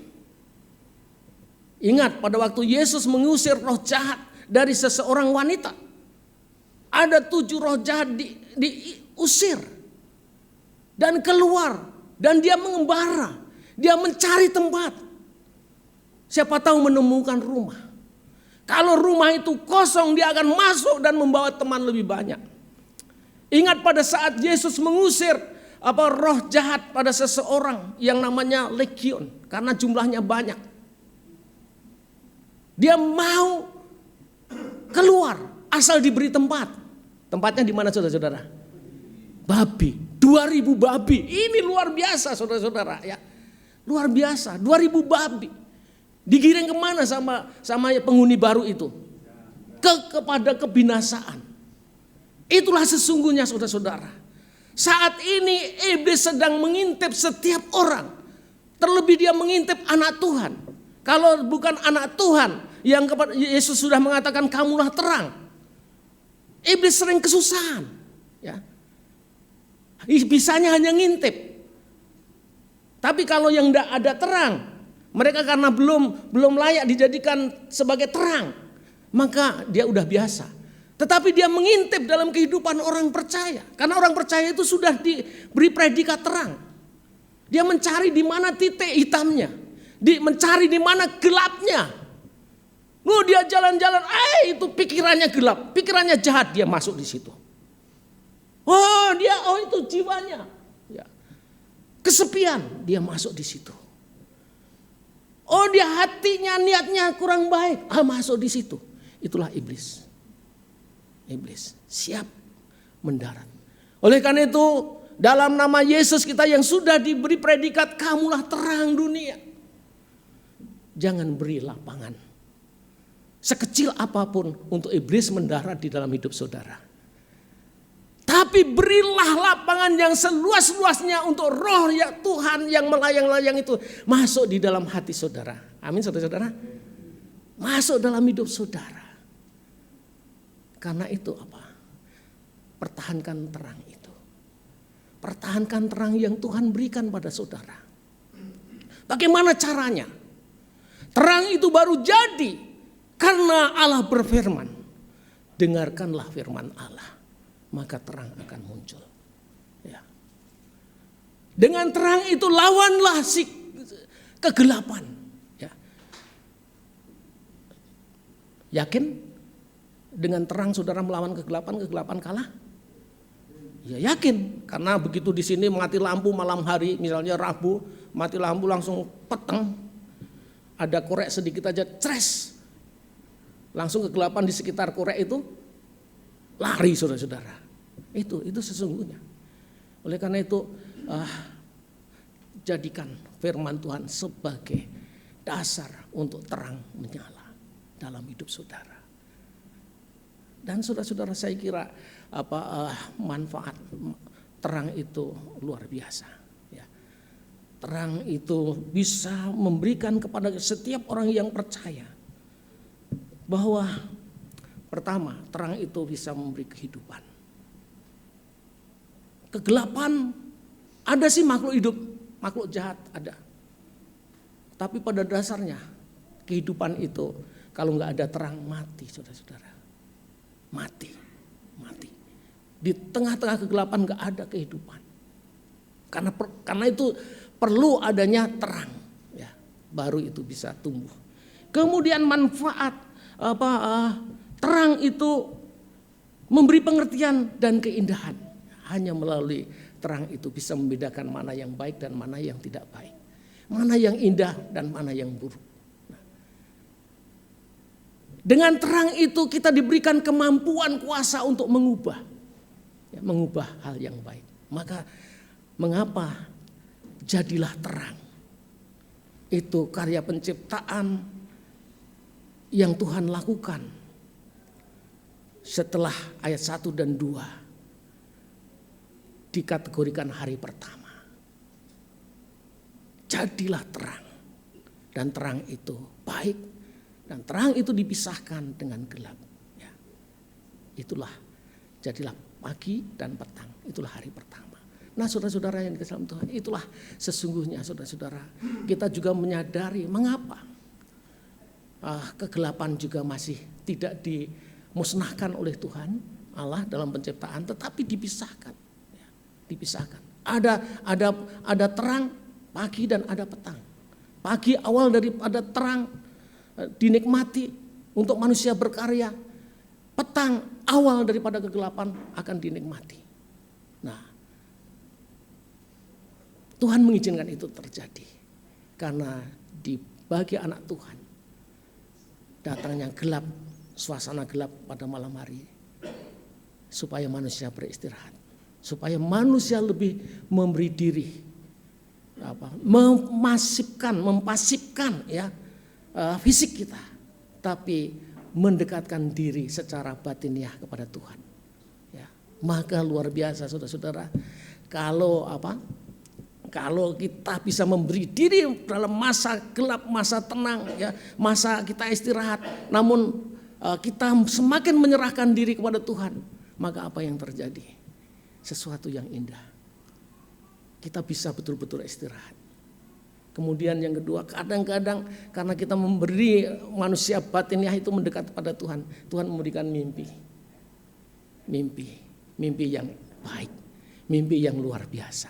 Ingat pada waktu Yesus mengusir roh jahat dari seseorang wanita. Ada 7 roh jahat diusir. Dan keluar. Dan dia mengembara. Dia mencari tempat. Siapa tahu menemukan rumah. Kalau rumah itu kosong, dia akan masuk dan membawa teman lebih banyak. Ingat pada saat Yesus mengusir roh jahat pada seseorang yang namanya legion, karena jumlahnya banyak. Dia mau keluar asal diberi tempat. Tempatnya di mana saudara-saudara? Babi, 2000 babi. Ini luar biasa saudara-saudara ya. Luar biasa, 2000 babi. Digiring kemana sama penghuni baru itu? Kepada kebinasaan. Itulah sesungguhnya saudara-saudara. Saat ini iblis sedang mengintip setiap orang. Terlebih dia mengintip anak Tuhan. Kalau bukan anak Tuhan yang kepada Yesus sudah mengatakan kamulah terang. Iblis sering kesusahan. Ya. Bisanya hanya ngintip. Tapi kalau yang tidak ada terang, mereka karena belum layak dijadikan sebagai terang, maka dia udah biasa. Tetapi dia mengintip dalam kehidupan orang percaya. Karena orang percaya itu sudah diberi predikat terang. Dia mencari di mana titik hitamnya. Mencari di mana gelapnya. Dia jalan-jalan, itu pikirannya gelap. Pikirannya jahat, dia masuk di situ. Itu jiwanya. Ya. Kesepian, dia masuk di situ. Dia hatinya, niatnya kurang baik. Masuk di situ. Itulah iblis. Iblis siap mendarat. Oleh karena itu dalam nama Yesus kita yang sudah diberi predikat kamulah terang dunia. Jangan beri lapangan sekecil apapun untuk iblis mendarat di dalam hidup saudara. Tapi berilah lapangan yang seluas-luasnya untuk roh ya Tuhan yang melayang-layang itu masuk di dalam hati saudara. Amin saudara-saudara. Masuk dalam hidup saudara. Karena itu apa? Pertahankan terang itu. Pertahankan terang yang Tuhan berikan pada saudara. Bagaimana caranya? Terang itu baru jadi karena Allah berfirman. Dengarkanlah firman Allah, maka terang akan muncul. Ya. Dengan terang itu lawanlah si kegelapan. Ya. Yakin? Dengan terang saudara melawan kegelapan, kegelapan kalah? Ya yakin, karena begitu di sini mati lampu malam hari, misalnya Rabu, mati lampu langsung peteng, ada korek sedikit aja, tres, langsung kegelapan di sekitar korek itu, lari saudara-saudara. Itu sesungguhnya. Oleh karena itu, jadikan firman Tuhan sebagai dasar untuk terang menyala dalam hidup saudara. Dan saudara-saudara, saya kira manfaat terang itu luar biasa. Ya. Terang itu bisa memberikan kepada setiap orang yang percaya bahwa pertama, terang itu bisa memberi kehidupan. Kegelapan ada sih makhluk hidup, makhluk jahat ada. Tapi pada dasarnya kehidupan itu kalau nggak ada terang mati, saudara-saudara. Mati. Di tengah-tengah kegelapan nggak ada kehidupan. Karena itu perlu adanya terang, ya, baru itu bisa tumbuh. Kemudian manfaat terang itu memberi pengertian dan keindahan. Hanya melalui terang itu bisa membedakan mana yang baik dan mana yang tidak baik, mana yang indah dan mana yang buruk. Dengan terang itu kita diberikan kemampuan kuasa untuk mengubah hal yang baik. Maka mengapa jadilah terang? Itu karya penciptaan yang Tuhan lakukan setelah ayat 1 dan 2 dikategorikan hari pertama. Jadilah terang, dan terang itu baik. Dan terang itu dipisahkan dengan gelap. Ya. Jadilah pagi dan petang. Itulah hari pertama. Nah, saudara-saudara yang dikasihi Tuhan, itulah sesungguhnya saudara-saudara. Kita juga menyadari mengapa kegelapan juga masih tidak dimusnahkan oleh Tuhan Allah dalam penciptaan, tetapi dipisahkan. Ya, dipisahkan. Ada terang pagi dan ada petang. Pagi awal daripada terang dinikmati untuk manusia berkarya. Petang awal daripada kegelapan akan dinikmati. Nah, Tuhan mengizinkan itu terjadi karena di bagi anak Tuhan datangnya gelap, suasana gelap pada malam hari, supaya manusia beristirahat, supaya manusia lebih memberi diri, mempasifkan ya fisik kita, tapi mendekatkan diri secara batiniah kepada Tuhan. Ya, maka luar biasa saudara-saudara, kalau kita bisa memberi diri dalam masa gelap, masa tenang, ya, masa kita istirahat, namun kita semakin menyerahkan diri kepada Tuhan, maka apa yang terjadi? Sesuatu yang indah. Kita bisa betul-betul istirahat. Kemudian yang kedua, kadang-kadang karena kita memberi manusia batiniah itu mendekat pada Tuhan, Tuhan memberikan mimpi yang baik, mimpi yang luar biasa.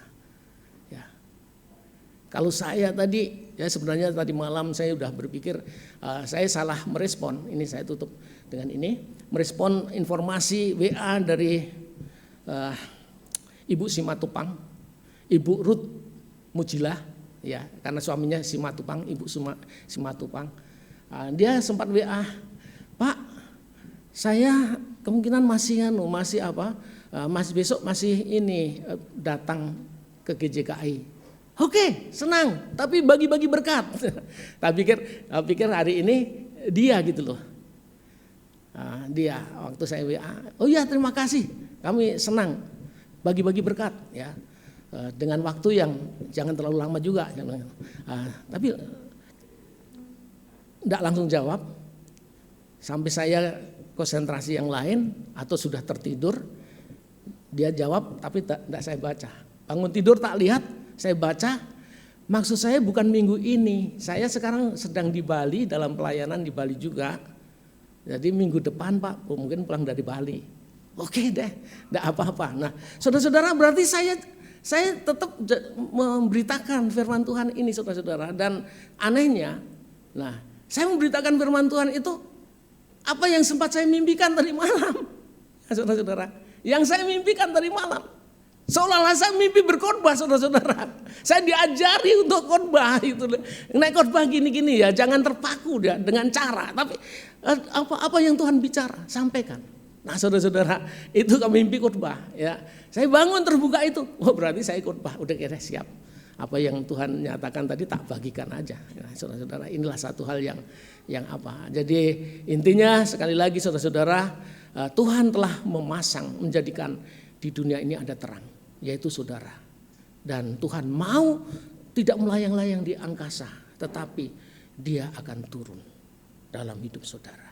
Ya. Kalau saya tadi, ya sebenarnya tadi malam saya sudah berpikir, saya salah merespon. Ini saya tutup dengan ini, merespon informasi WA dari Ibu Simatupang, Ibu Ruth Mujilah. Ya, karena suaminya Simatupang, Ibu Simatupang. Dia sempat WA, Pak, saya kemungkinan masih besok masih datang ke GJKI. Oke, senang, tapi bagi-bagi berkat. Pikir hari ini dia gitu loh. Dia waktu saya WA, oh iya terima kasih, kami senang bagi-bagi berkat ya. Dengan waktu yang jangan terlalu lama juga, tapi tidak langsung jawab sampai saya konsentrasi yang lain atau sudah tertidur. Dia jawab tapi tidak saya baca. Bangun tidur tak lihat, saya baca. Maksud saya bukan minggu ini, saya sekarang sedang di Bali dalam pelayanan di Bali juga. Jadi minggu depan Pak mungkin pulang dari Bali. Oke deh, tidak apa-apa. Nah saudara-saudara, berarti saya tetap memberitakan firman Tuhan ini saudara-saudara. Dan anehnya, nah saya memberitakan firman Tuhan itu apa yang sempat saya mimpikan tadi malam. Saudara-saudara, yang saya mimpikan tadi malam. Seolah-olah saya mimpi berkhotbah, saudara-saudara. Saya diajari untuk khotbah itu. Naik khotbah gini-gini ya, jangan terpaku ya dengan cara. Tapi apa yang Tuhan bicara, sampaikan. Nah, saudara-saudara, itu kami mimpi khotbah ya. Saya bangun terbuka itu. Oh, berarti saya khotbah, udah kira siap. Apa yang Tuhan nyatakan tadi tak bagikan aja. Nah, saudara-saudara, inilah satu hal yang apa. Jadi intinya sekali lagi saudara-saudara, Tuhan telah menjadikan di dunia ini ada terang, yaitu saudara. Dan Tuhan mau tidak melayang-layang di angkasa, tetapi Dia akan turun dalam hidup saudara.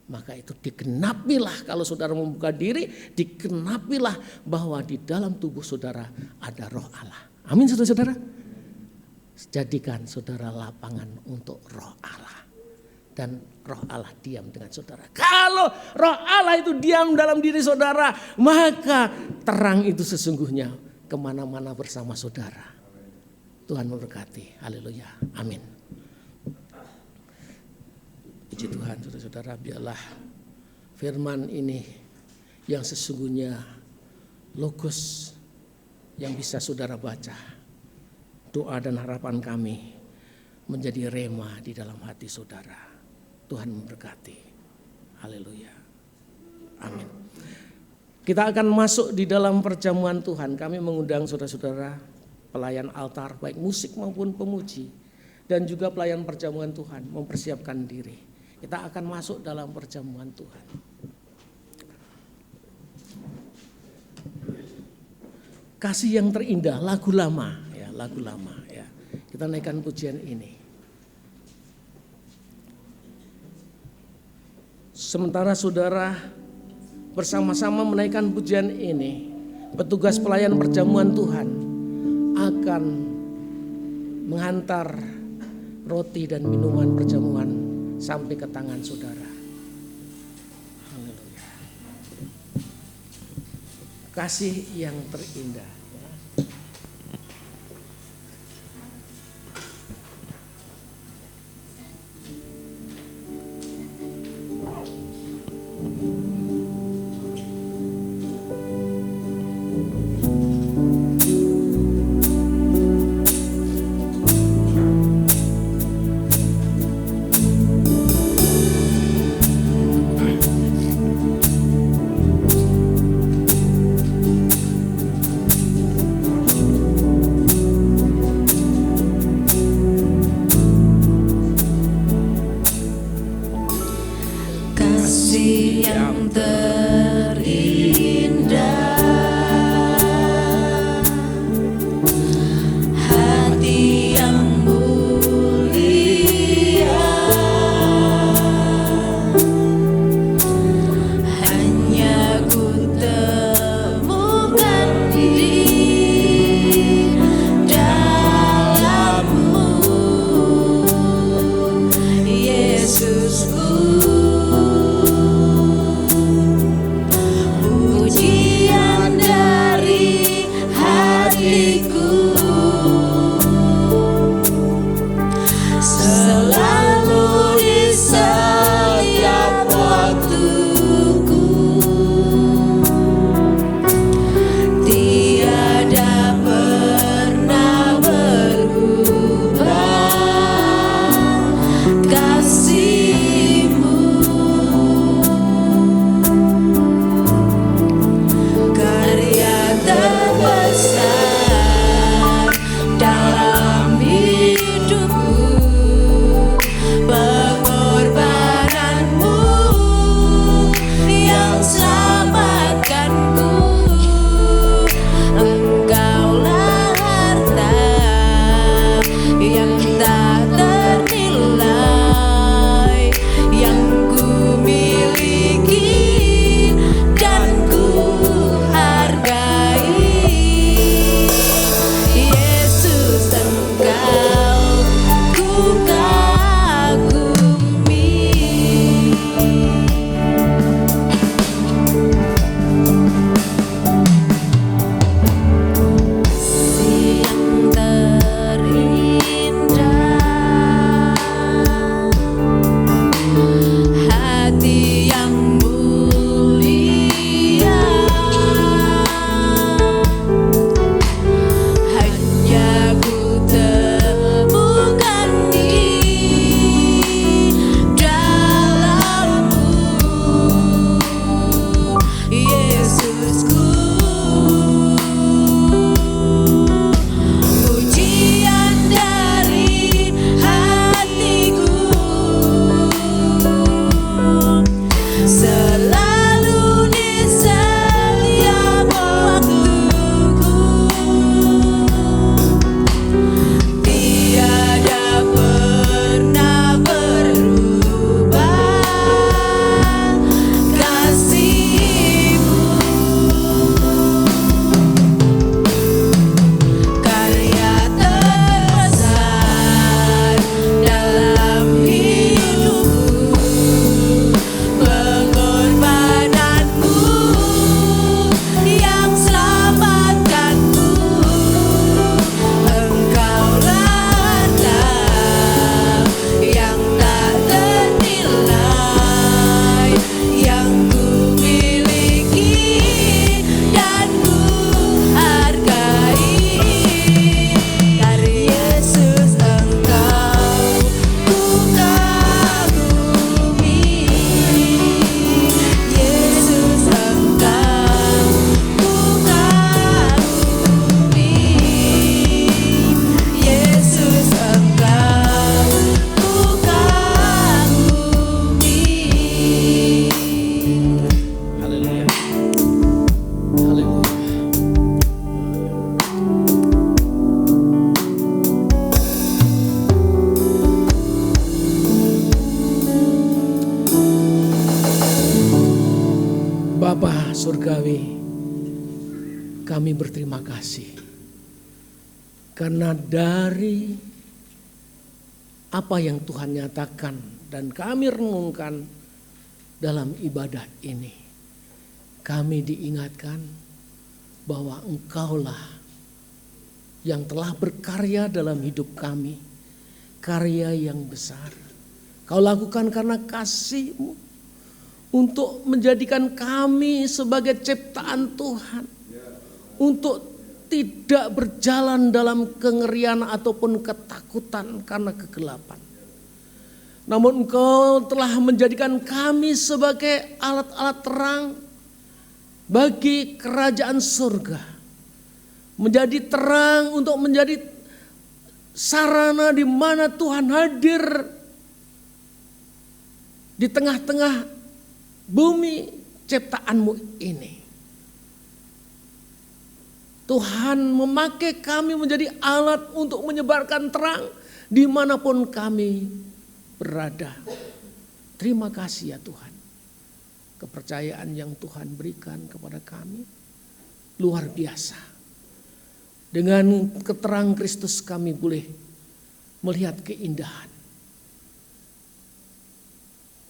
Maka itu dikenapilah, kalau saudara membuka diri, dikenapilah bahwa di dalam tubuh saudara ada roh Allah. Amin saudara-saudara. Jadikan saudara lapangan untuk roh Allah. Dan roh Allah diam dengan saudara. Kalau roh Allah itu diam dalam diri saudara, maka terang itu sesungguhnya kemana-mana bersama saudara. Tuhan memberkati. Haleluya. Amin. Puji Tuhan, saudara-saudara, biarlah firman ini yang sesungguhnya logos yang bisa saudara baca. Doa dan harapan kami menjadi rema di dalam hati saudara. Tuhan memberkati. Haleluya. Amin. Kita akan masuk di dalam perjamuan Tuhan. Kami mengundang saudara-saudara pelayan altar, baik musik maupun pemuji, dan juga pelayan perjamuan Tuhan mempersiapkan diri. Kita akan masuk dalam perjamuan Tuhan. Kasih yang terindah, lagu lama ya, lagu lama ya. Kita naikkan pujian ini. Sementara saudara bersama-sama menaikkan pujian ini, petugas pelayan perjamuan Tuhan akan menghantar roti dan minuman perjamuan sampai ke tangan saudara. Haleluya. Kasih yang terindah. Surgawi, kami berterima kasih karena dari apa yang Tuhan nyatakan dan kami renungkan dalam ibadah ini, kami diingatkan bahwa Engkaulah yang telah berkarya dalam hidup kami, karya yang besar. Kau lakukan karena kasih-Mu untuk menjadikan kami sebagai ciptaan Tuhan, untuk tidak berjalan dalam kengerian ataupun ketakutan karena kegelapan. Namun Engkau telah menjadikan kami sebagai alat-alat terang bagi kerajaan surga. Menjadi terang untuk menjadi sarana di mana Tuhan hadir di tengah-tengah bumi ciptaan-Mu ini. Tuhan memakai kami menjadi alat untuk menyebarkan terang dimanapun kami berada. Terima kasih ya Tuhan. Kepercayaan yang Tuhan berikan kepada kami luar biasa. Dengan keterang Kristus kami boleh melihat keindahan.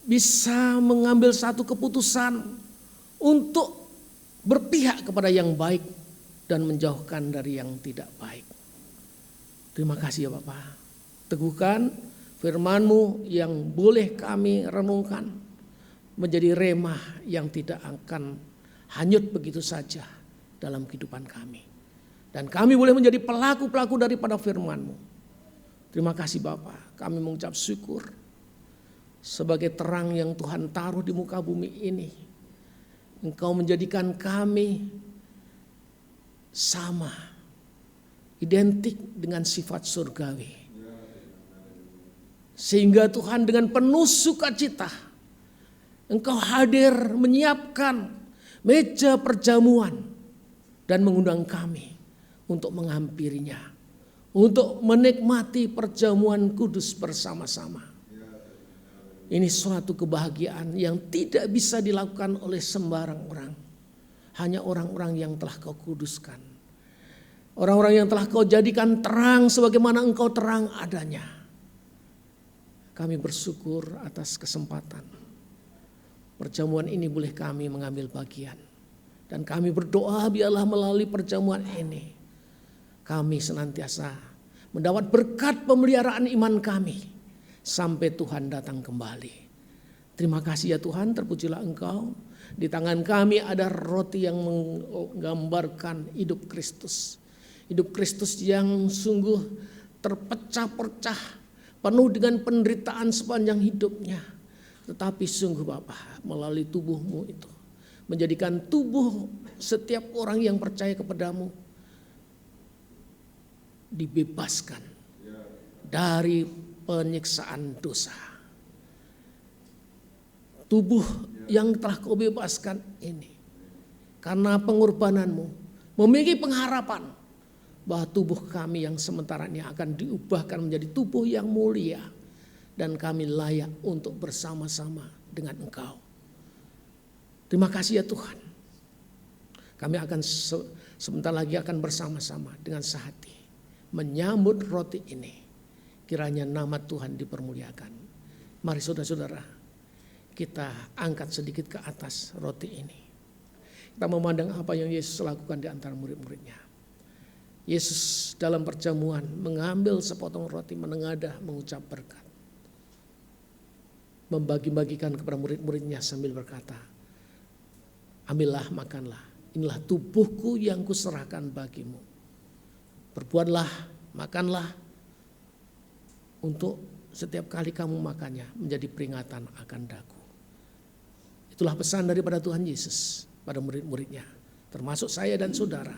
Bisa mengambil satu keputusan untuk berpihak kepada yang baik dan menjauhkan dari yang tidak baik. Terima kasih ya Bapak. Teguhkan firman-Mu yang boleh kami renungkan menjadi remah yang tidak akan hanyut begitu saja dalam kehidupan kami. Dan kami boleh menjadi pelaku-pelaku daripada firman-Mu. Terima kasih Bapak, kami mengucap syukur sebagai terang yang Tuhan taruh di muka bumi ini. Engkau menjadikan kami sama, identik dengan sifat surgawi. Sehingga Tuhan dengan penuh sukacita Engkau hadir menyiapkan meja perjamuan dan mengundang kami untuk menghampirinya, untuk menikmati perjamuan kudus bersama-sama. Ini suatu kebahagiaan yang tidak bisa dilakukan oleh sembarang orang. Hanya orang-orang yang telah Kau kuduskan. Orang-orang yang telah Kau jadikan terang sebagaimana Engkau terang adanya. Kami bersyukur atas kesempatan. Perjamuan ini boleh kami mengambil bagian. Dan kami berdoa biarlah melalui perjamuan ini kami senantiasa mendapat berkat pemeliharaan iman kami sampai Tuhan datang kembali. Terima kasih ya Tuhan, terpujilah Engkau. Di tangan kami ada roti yang menggambarkan hidup Kristus. Hidup Kristus yang sungguh terpecah-pecah, penuh dengan penderitaan sepanjang hidupnya. Tetapi sungguh Bapa, melalui tubuh-Mu itu menjadikan tubuh setiap orang yang percaya kepadamu dibebaskan dari penyiksaan dosa. Tubuh yang telah Kau bebaskan ini karena pengorbanan-Mu memiliki pengharapan bahwa tubuh kami yang sementara ini akan diubahkan menjadi tubuh yang mulia dan kami layak untuk bersama-sama dengan Engkau. Terima kasih ya Tuhan. Kami akan sebentar lagi akan bersama-sama dengan sehati menyambut roti ini. Kiranya nama Tuhan dipermuliakan. Mari saudara-saudara, kita angkat sedikit ke atas roti ini. Kita memandang apa yang Yesus lakukan di antara murid-muridnya. Yesus dalam perjamuan mengambil sepotong roti, menengadah, mengucap berkat. Membagi-bagikan kepada murid-muridnya sambil berkata, ambillah, makanlah. Inilah tubuhku yang kuserahkan bagimu. Berbuatlah, makanlah. Untuk setiap kali kamu makannya menjadi peringatan akan daku. Itulah pesan daripada Tuhan Yesus pada murid-muridnya. Termasuk saya dan saudara.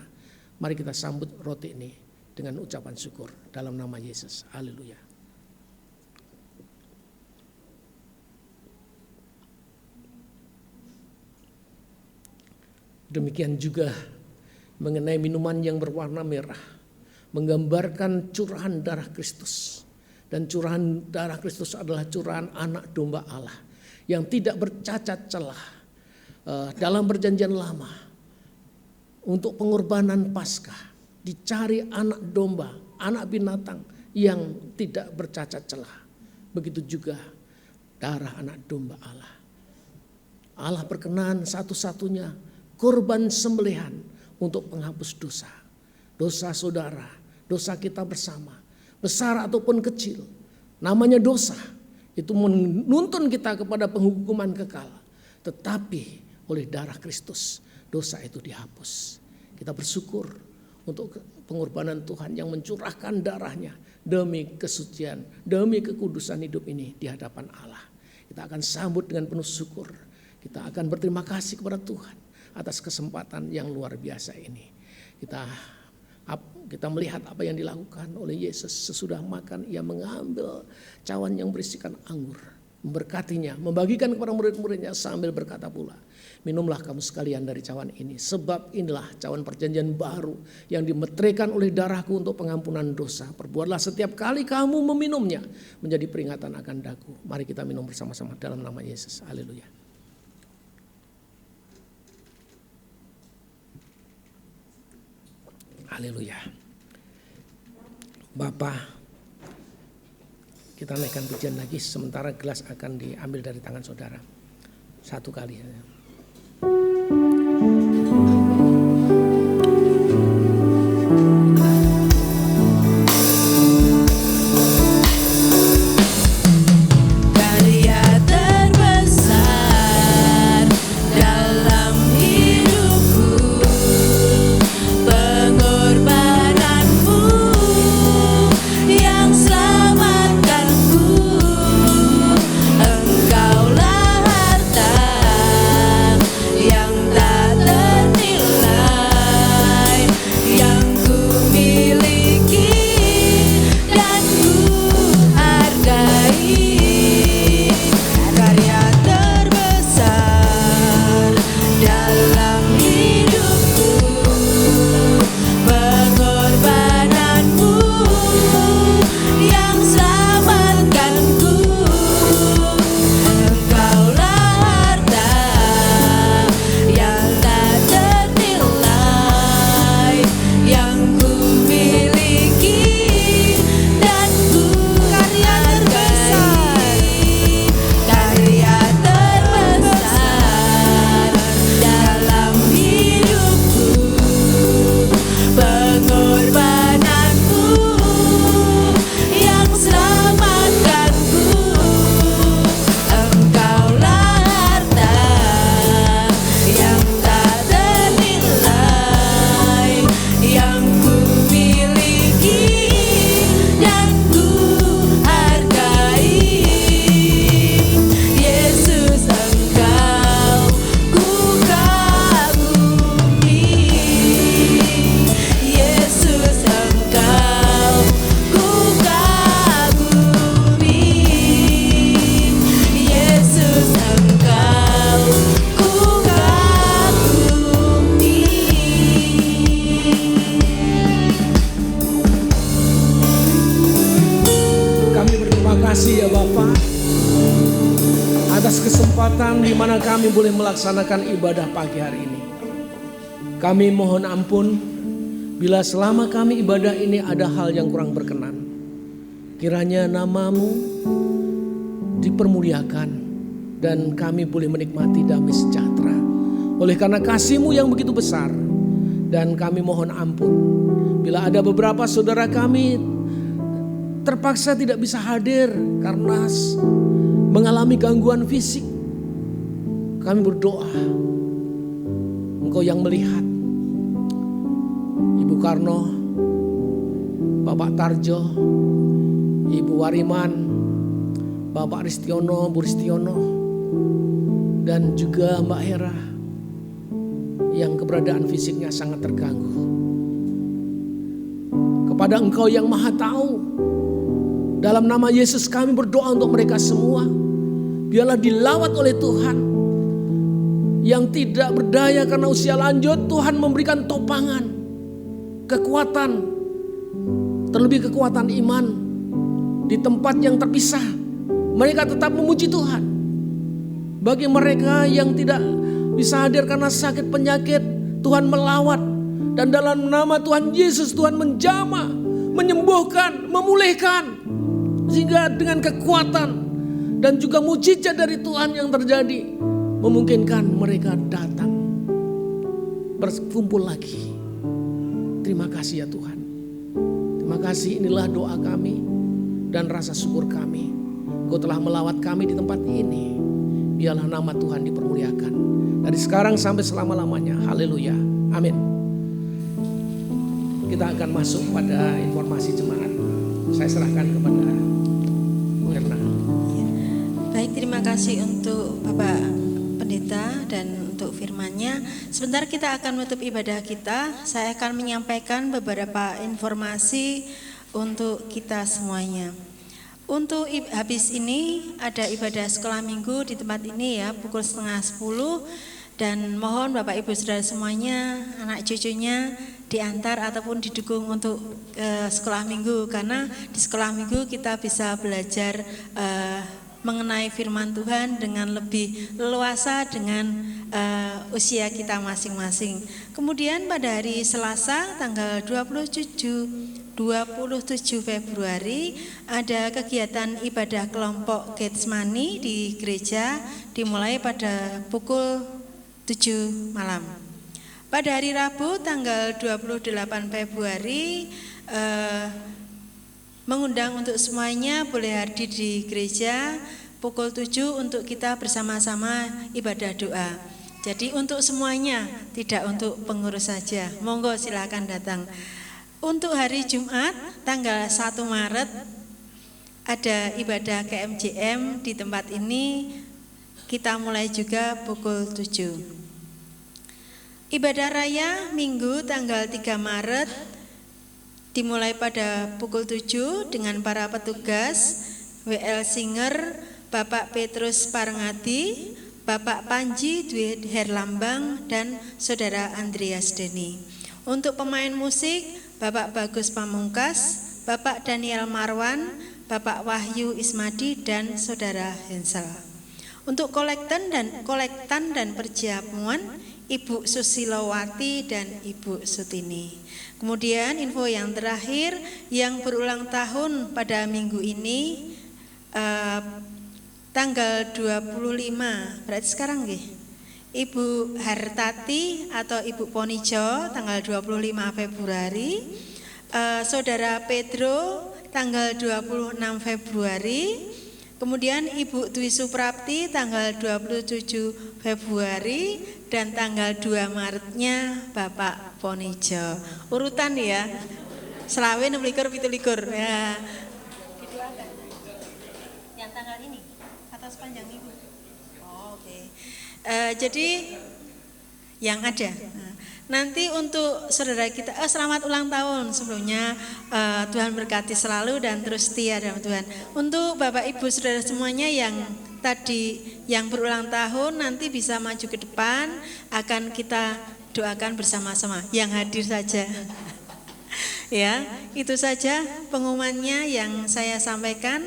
Mari kita sambut roti ini dengan ucapan syukur dalam nama Yesus. Haleluya. Demikian juga mengenai minuman yang berwarna merah. Menggambarkan curahan darah Kristus. Dan curahan darah Kristus adalah curahan anak domba Allah. Yang tidak bercacat celah. dalam perjanjian lama untuk pengorbanan Paskah dicari anak domba, anak binatang yang tidak bercacat celah. Begitu juga darah anak domba Allah. Allah berkenan satu-satunya korban sembelihan untuk penghapus dosa. Dosa saudara, dosa kita bersama, besar ataupun kecil. Namanya dosa, itu menuntun kita kepada penghukuman kekal. Tetapi oleh darah Kristus, dosa itu dihapus. Kita bersyukur untuk pengorbanan Tuhan yang mencurahkan darahnya demi kesucian, demi kekudusan hidup ini di hadapan Allah. Kita akan sambut dengan penuh syukur. Kita akan berterima kasih kepada Tuhan atas kesempatan yang luar biasa ini. Kita melihat apa yang dilakukan oleh Yesus sesudah makan. Ia mengambil cawan yang berisikan anggur, memberkatinya, membagikan kepada murid-muridnya sambil berkata pula, minumlah kamu sekalian dari cawan ini, sebab inilah cawan perjanjian baru yang dimeteraikan oleh darahku untuk pengampunan dosa. Perbuatlah setiap kali kamu meminumnya menjadi peringatan akan daku. Mari kita minum bersama-sama dalam nama Yesus. Haleluya. Haleluya. Bapa, kita naikkan pujian lagi sementara gelas akan diambil dari tangan saudara. Satu kali saja. kasih ya Bapak atas kesempatan di mana kami boleh melaksanakan ibadah pagi hari ini. Kami mohon ampun bila selama kami ibadah ini ada hal yang kurang berkenan. Kiranya namamu dipermuliakan dan kami boleh menikmati damai sejahtera. Oleh karena kasih-Mu yang begitu besar, dan kami mohon ampun bila ada beberapa saudara kami terpaksa tidak bisa hadir karena mengalami gangguan fisik. Kami berdoa, Engkau yang melihat Ibu Karno, Bapak Tarjo, Ibu Wariman, Bapak Ristiono, Bu Ristiono, dan juga Mbak Hera yang keberadaan fisiknya sangat terganggu. Kepada Engkau yang Maha Tahu, dalam nama Yesus kami berdoa untuk mereka semua. Biarlah dilawat oleh Tuhan. Yang tidak berdaya karena usia lanjut, Tuhan memberikan topangan, kekuatan, terlebih kekuatan iman. Di tempat yang terpisah, mereka tetap memuji Tuhan. Bagi mereka yang tidak bisa hadir karena sakit penyakit, Tuhan melawat. Dan dalam nama Tuhan Yesus, Tuhan menjamah, menyembuhkan, memulihkan. Sehingga dengan kekuatan dan juga mujizat dari Tuhan yang terjadi, memungkinkan mereka datang, berkumpul lagi. Terima kasih ya Tuhan. Terima kasih, inilah doa kami dan rasa syukur kami. Engkau telah melawat kami di tempat ini. Biarlah nama Tuhan dipermuliakan dari sekarang sampai selama-lamanya. Haleluya. Amin. Kita akan masuk pada informasi jemaat. Saya serahkan kepada Bu Erna. Baik, terima kasih untuk Bapak Pendeta dan untuk firman-Nya. Sebentar kita akan menutup ibadah kita. Saya akan menyampaikan beberapa informasi untuk kita semuanya. Untuk habis ini ada ibadah sekolah minggu di tempat ini ya, pukul 9:30. Dan mohon Bapak Ibu Saudara semuanya, anak cucunya diantar ataupun didukung untuk sekolah minggu. Karena di sekolah minggu kita bisa belajar mengenai firman Tuhan dengan lebih leluasa dengan usia kita masing-masing. Kemudian pada hari Selasa tanggal 27 Februari ada kegiatan ibadah kelompok Getsemani di gereja dimulai pada pukul 7 malam. Pada hari Rabu tanggal 28 Februari mengundang untuk semuanya boleh hadir di gereja pukul 7 untuk kita bersama-sama ibadah doa. Jadi untuk semuanya, tidak untuk pengurus saja. Monggo silakan datang. Untuk hari Jumat tanggal 1 Maret ada ibadah KMJM di tempat ini. Kita mulai juga pukul 7. Ibadah raya Minggu tanggal 3 Maret dimulai pada pukul 7 dengan para petugas WL Singer, Bapak Petrus Parengadi, Bapak Panji Dwi Herlambang, dan Saudara Andreas Deni. Untuk pemain musik, Bapak Bagus Pamungkas, Bapak Daniel Marwan, Bapak Wahyu Ismadi, dan Saudara Hensel. Untuk kolektan dan perjamuan, Ibu Susilowati dan Ibu Sutini. Kemudian info yang terakhir yang berulang tahun pada minggu ini tanggal 25, berarti sekarang nggih. Ibu Hartati atau Ibu Ponijo tanggal 25 Februari, Saudara Pedro tanggal 26 Februari, kemudian Ibu Dwi Suprapti tanggal 27 Februari, dan tanggal 2 Maretnya Bapak Ponijo. Urutan ya, selawe 26-27 ya. Yang tanggal ini atau sepanjang minggu? Oh, oke. Jadi yang ada. Nanti untuk saudara kita, selamat ulang tahun sebelumnya. Tuhan berkati selalu dan terus setia dalam Tuhan. Untuk Bapak Ibu saudara semuanya yang tadi yang berulang tahun nanti bisa maju ke depan, akan kita doakan bersama-sama. Yang hadir saja. Ya, itu saja pengumumannya yang saya sampaikan.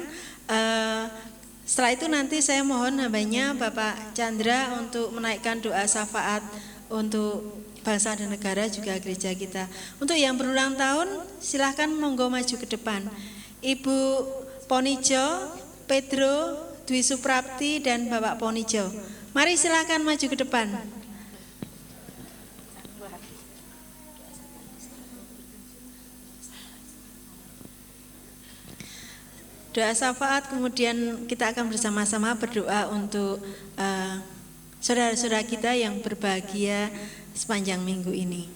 Setelah itu nanti saya mohon hambanya Bapak Chandra untuk menaikkan doa syafaat untuk bangsa dan negara juga gereja kita. Untuk yang berulang tahun silahkan monggo maju ke depan. Ibu Ponijo, Pedro, Dwi Suprapti, dan Bapak Ponijo. Mari silahkan maju ke depan. Doa syafaat, kemudian kita akan bersama-sama berdoa untuk saudara-saudara kita yang berbahagia sepanjang minggu ini.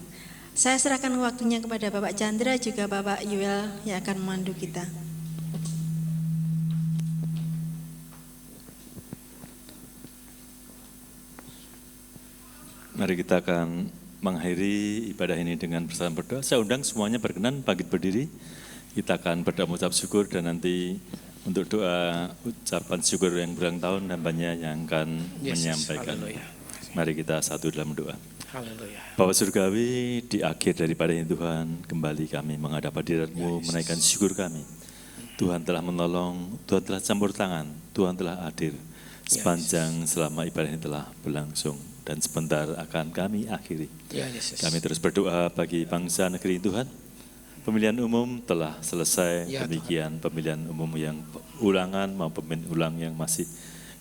Saya serahkan waktunya kepada Bapak Chandra juga Bapak Yuel yang akan memandu kita. Mari kita akan mengakhiri ibadah ini dengan bersama berdoa. Saya undang semuanya berkenan bangkit berdiri. Kita akan berdoa mengucap syukur dan nanti untuk doa ucapan syukur yang berulang tahun dan banyak yang akan menyampaikan. Haleluya. Mari kita satu dalam doa. Haleluya. Bapa Surgawi, di akhir daripada ini Tuhan, kembali kami menghadap hadirat-Mu, menaikkan syukur kami. Tuhan telah menolong, Tuhan telah campur tangan, Tuhan telah hadir sepanjang selama ibadah ini telah berlangsung. dan sebentar akan kami akhiri. Ya Yesus. Kami terus berdoa bagi bangsa negeri Tuhan. Pemilihan umum telah selesai, Ya, demikian pemilihan umum yang ulangan maupun pemilihan ulang yang masih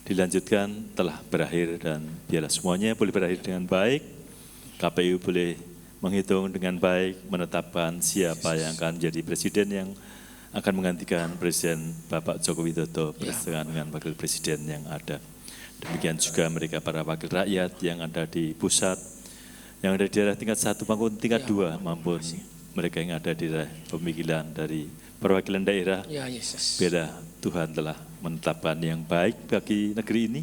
dilanjutkan telah berakhir dan biarlah semuanya boleh berakhir dengan baik. KPU boleh menghitung dengan baik, menetapkan siapa yang akan jadi presiden yang akan menggantikan Presiden Bapak Joko Widodo bersama dengan wakil presiden yang ada. Demikian juga mereka para wakil rakyat yang ada di pusat, yang ada di daerah tingkat 1 maupun tingkat 2 maupun mereka yang ada di daerah pemilihan dari perwakilan daerah. Ya Yesus. Bila Tuhan telah menetapkan yang baik bagi negeri ini,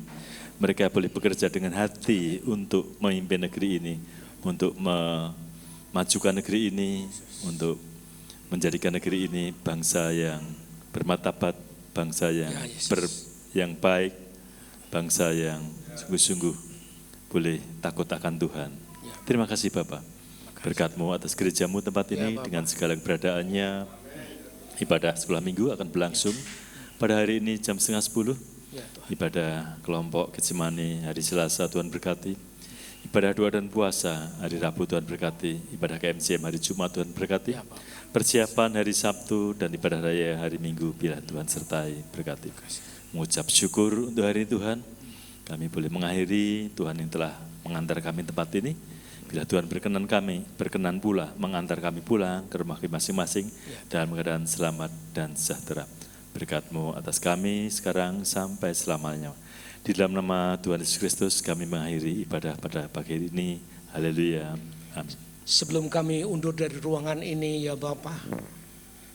mereka boleh bekerja dengan hati untuk memimpin negeri ini, untuk memajukan negeri ini, untuk menjadikan negeri ini bangsa yang bermartabat, bangsa yang yang baik, bangsa yang sungguh-sungguh boleh takut akan Tuhan. Terima kasih Bapak, berkat-Mu atas gerejamu tempat ini dengan segala keberadaannya. Ibadah sekolah minggu akan berlangsung pada hari ini jam 9:30. Ibadah kelompok Getsemani hari Selasa Tuhan berkati. Ibadah doa dan puasa hari Rabu Tuhan berkati. Ibadah KMCM hari Jumat Tuhan berkati. Persiapan hari Sabtu dan ibadah raya hari Minggu bila Tuhan sertai berkati. Mengucap syukur untuk hari Tuhan. Kami boleh mengakhiri Tuhan yang telah mengantar kami tempat ini. Bila Tuhan berkenan pula mengantar kami pulang ke rumah masing-masing dalam keadaan selamat dan sejahtera. Berkat-Mu atas kami sekarang sampai selamanya. Di dalam nama Tuhan Yesus Kristus kami mengakhiri ibadah pada pagi ini. Haleluya. Amin. Sebelum kami undur dari ruangan ini ya Bapa,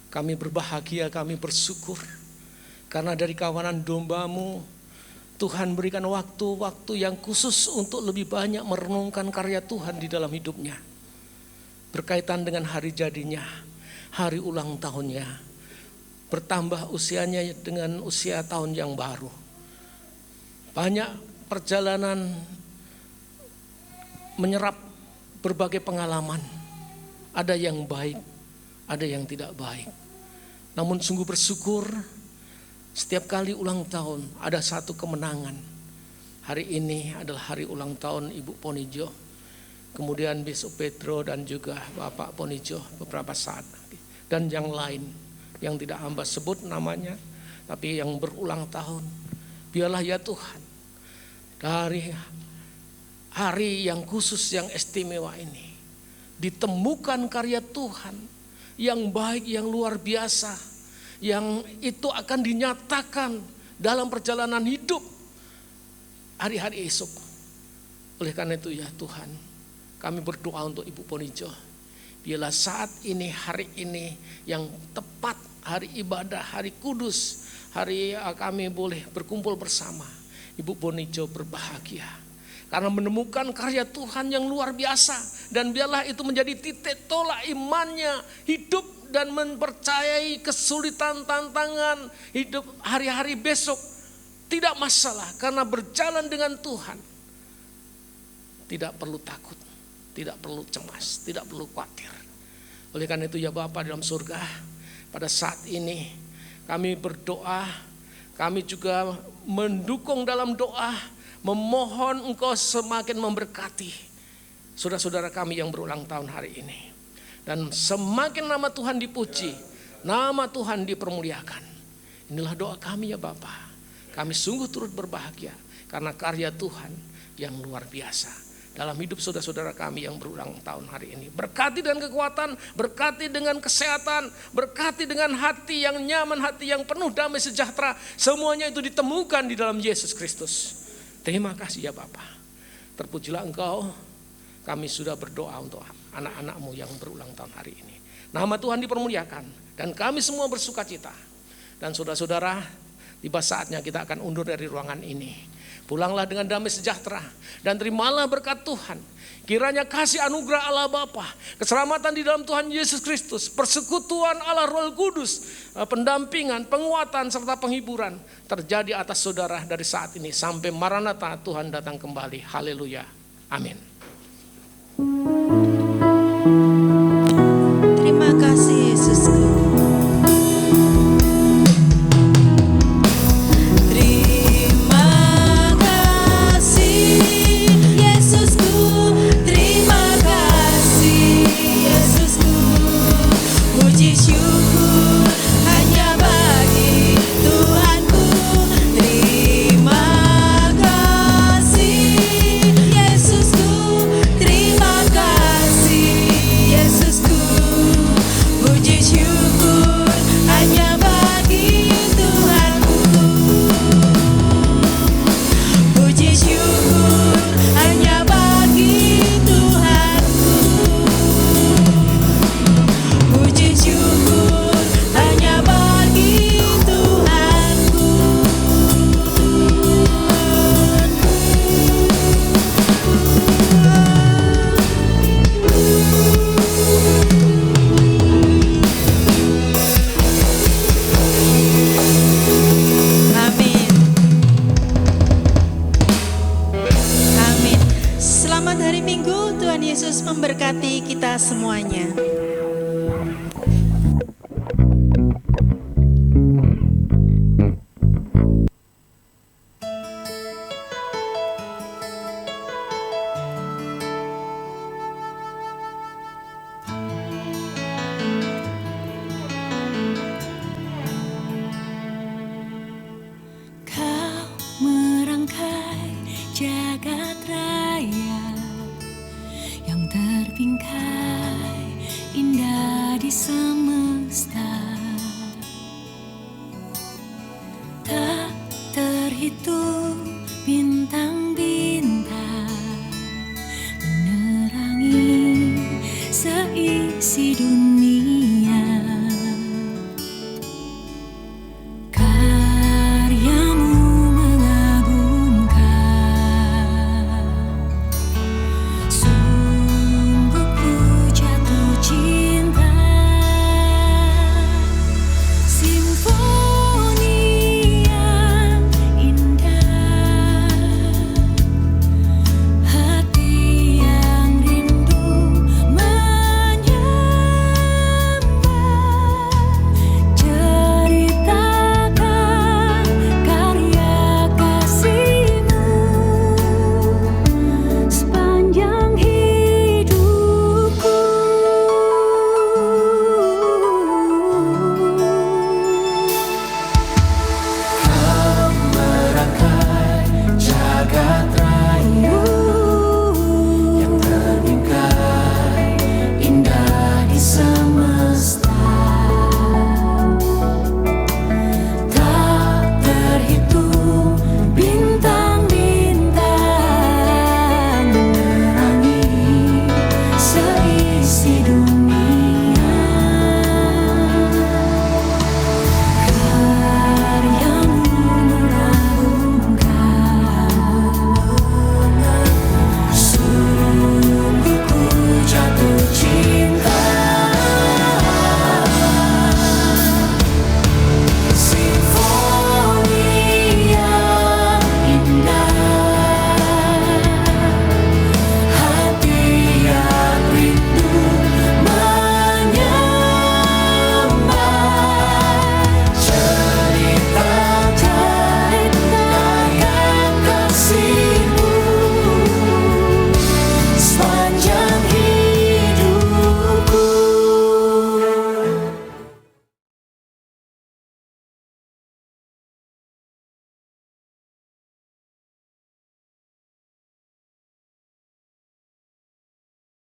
kami berbahagia, kami bersyukur. Karena dari kawanan domba-Mu, Tuhan berikan waktu-waktu yang khusus untuk lebih banyak merenungkan karya Tuhan di dalam hidupnya. Berkaitan dengan hari jadinya, hari ulang tahunnya, bertambah usianya dengan usia tahun yang baru. Banyak perjalanan menyerap berbagai pengalaman. Ada yang baik, ada yang tidak baik. Namun sungguh bersyukur, setiap kali ulang tahun ada satu kemenangan. Hari ini adalah hari ulang tahun Ibu Ponijo, kemudian Bishop Petro dan juga Bapak Ponijo beberapa saat lagi. Dan yang lain yang tidak hamba sebut namanya, tapi yang berulang tahun. Biarlah ya Tuhan, dari hari yang khusus yang istimewa ini, ditemukan karya Tuhan yang baik, yang luar biasa, yang itu akan dinyatakan dalam perjalanan hidup hari-hari esok. Oleh karena itu ya Tuhan, kami berdoa untuk Ibu Ponijo. Biarlah saat ini, hari ini yang tepat, hari ibadah, hari kudus, hari kami boleh berkumpul bersama. Ibu Ponijo berbahagia karena menemukan karya Tuhan yang luar biasa. Dan biarlah itu menjadi titik tolak imannya hidup dan mempercayai kesulitan, tantangan hidup hari-hari besok. Tidak masalah, karena berjalan dengan Tuhan. Tidak perlu takut, tidak perlu cemas, tidak perlu khawatir. Oleh karena itu ya Bapa dalam surga, pada saat ini kami berdoa, kami juga mendukung dalam doa, memohon Engkau semakin memberkati saudara-saudara kami yang berulang tahun hari ini. Dan semakin nama Tuhan dipuji, nama Tuhan dipermuliakan. Inilah doa kami ya Bapa. Kami sungguh turut berbahagia karena karya Tuhan yang luar biasa dalam hidup saudara-saudara kami yang berulang tahun hari ini. Berkati dengan kekuatan, berkati dengan kesehatan, berkati dengan hati yang nyaman, hati yang penuh damai sejahtera. Semuanya itu ditemukan di dalam Yesus Kristus. Terima kasih ya Bapa. Terpujilah Engkau. Kami sudah berdoa untuk anak-anak-Mu yang berulang tahun hari ini. Nama Tuhan dipermuliakan dan kami semua bersuka cita. Dan saudara-saudara, tiba saatnya kita akan undur dari ruangan ini. Pulanglah dengan damai sejahtera dan terimalah berkat Tuhan. Kiranya kasih anugerah Allah Bapa, keselamatan di dalam Tuhan Yesus Kristus, persekutuan Allah Roh Kudus, pendampingan, penguatan serta penghiburan terjadi atas saudara dari saat ini sampai Maranatha Tuhan datang kembali. Haleluya. Amin. Terima kasih Yesusku. Terima kasih Yesus. memberkati kita semuanya. Kau merangkai jagat raya yang terbingkai indah di semesta. Tak terhitung bintang-bintang menerangi seisi dunia.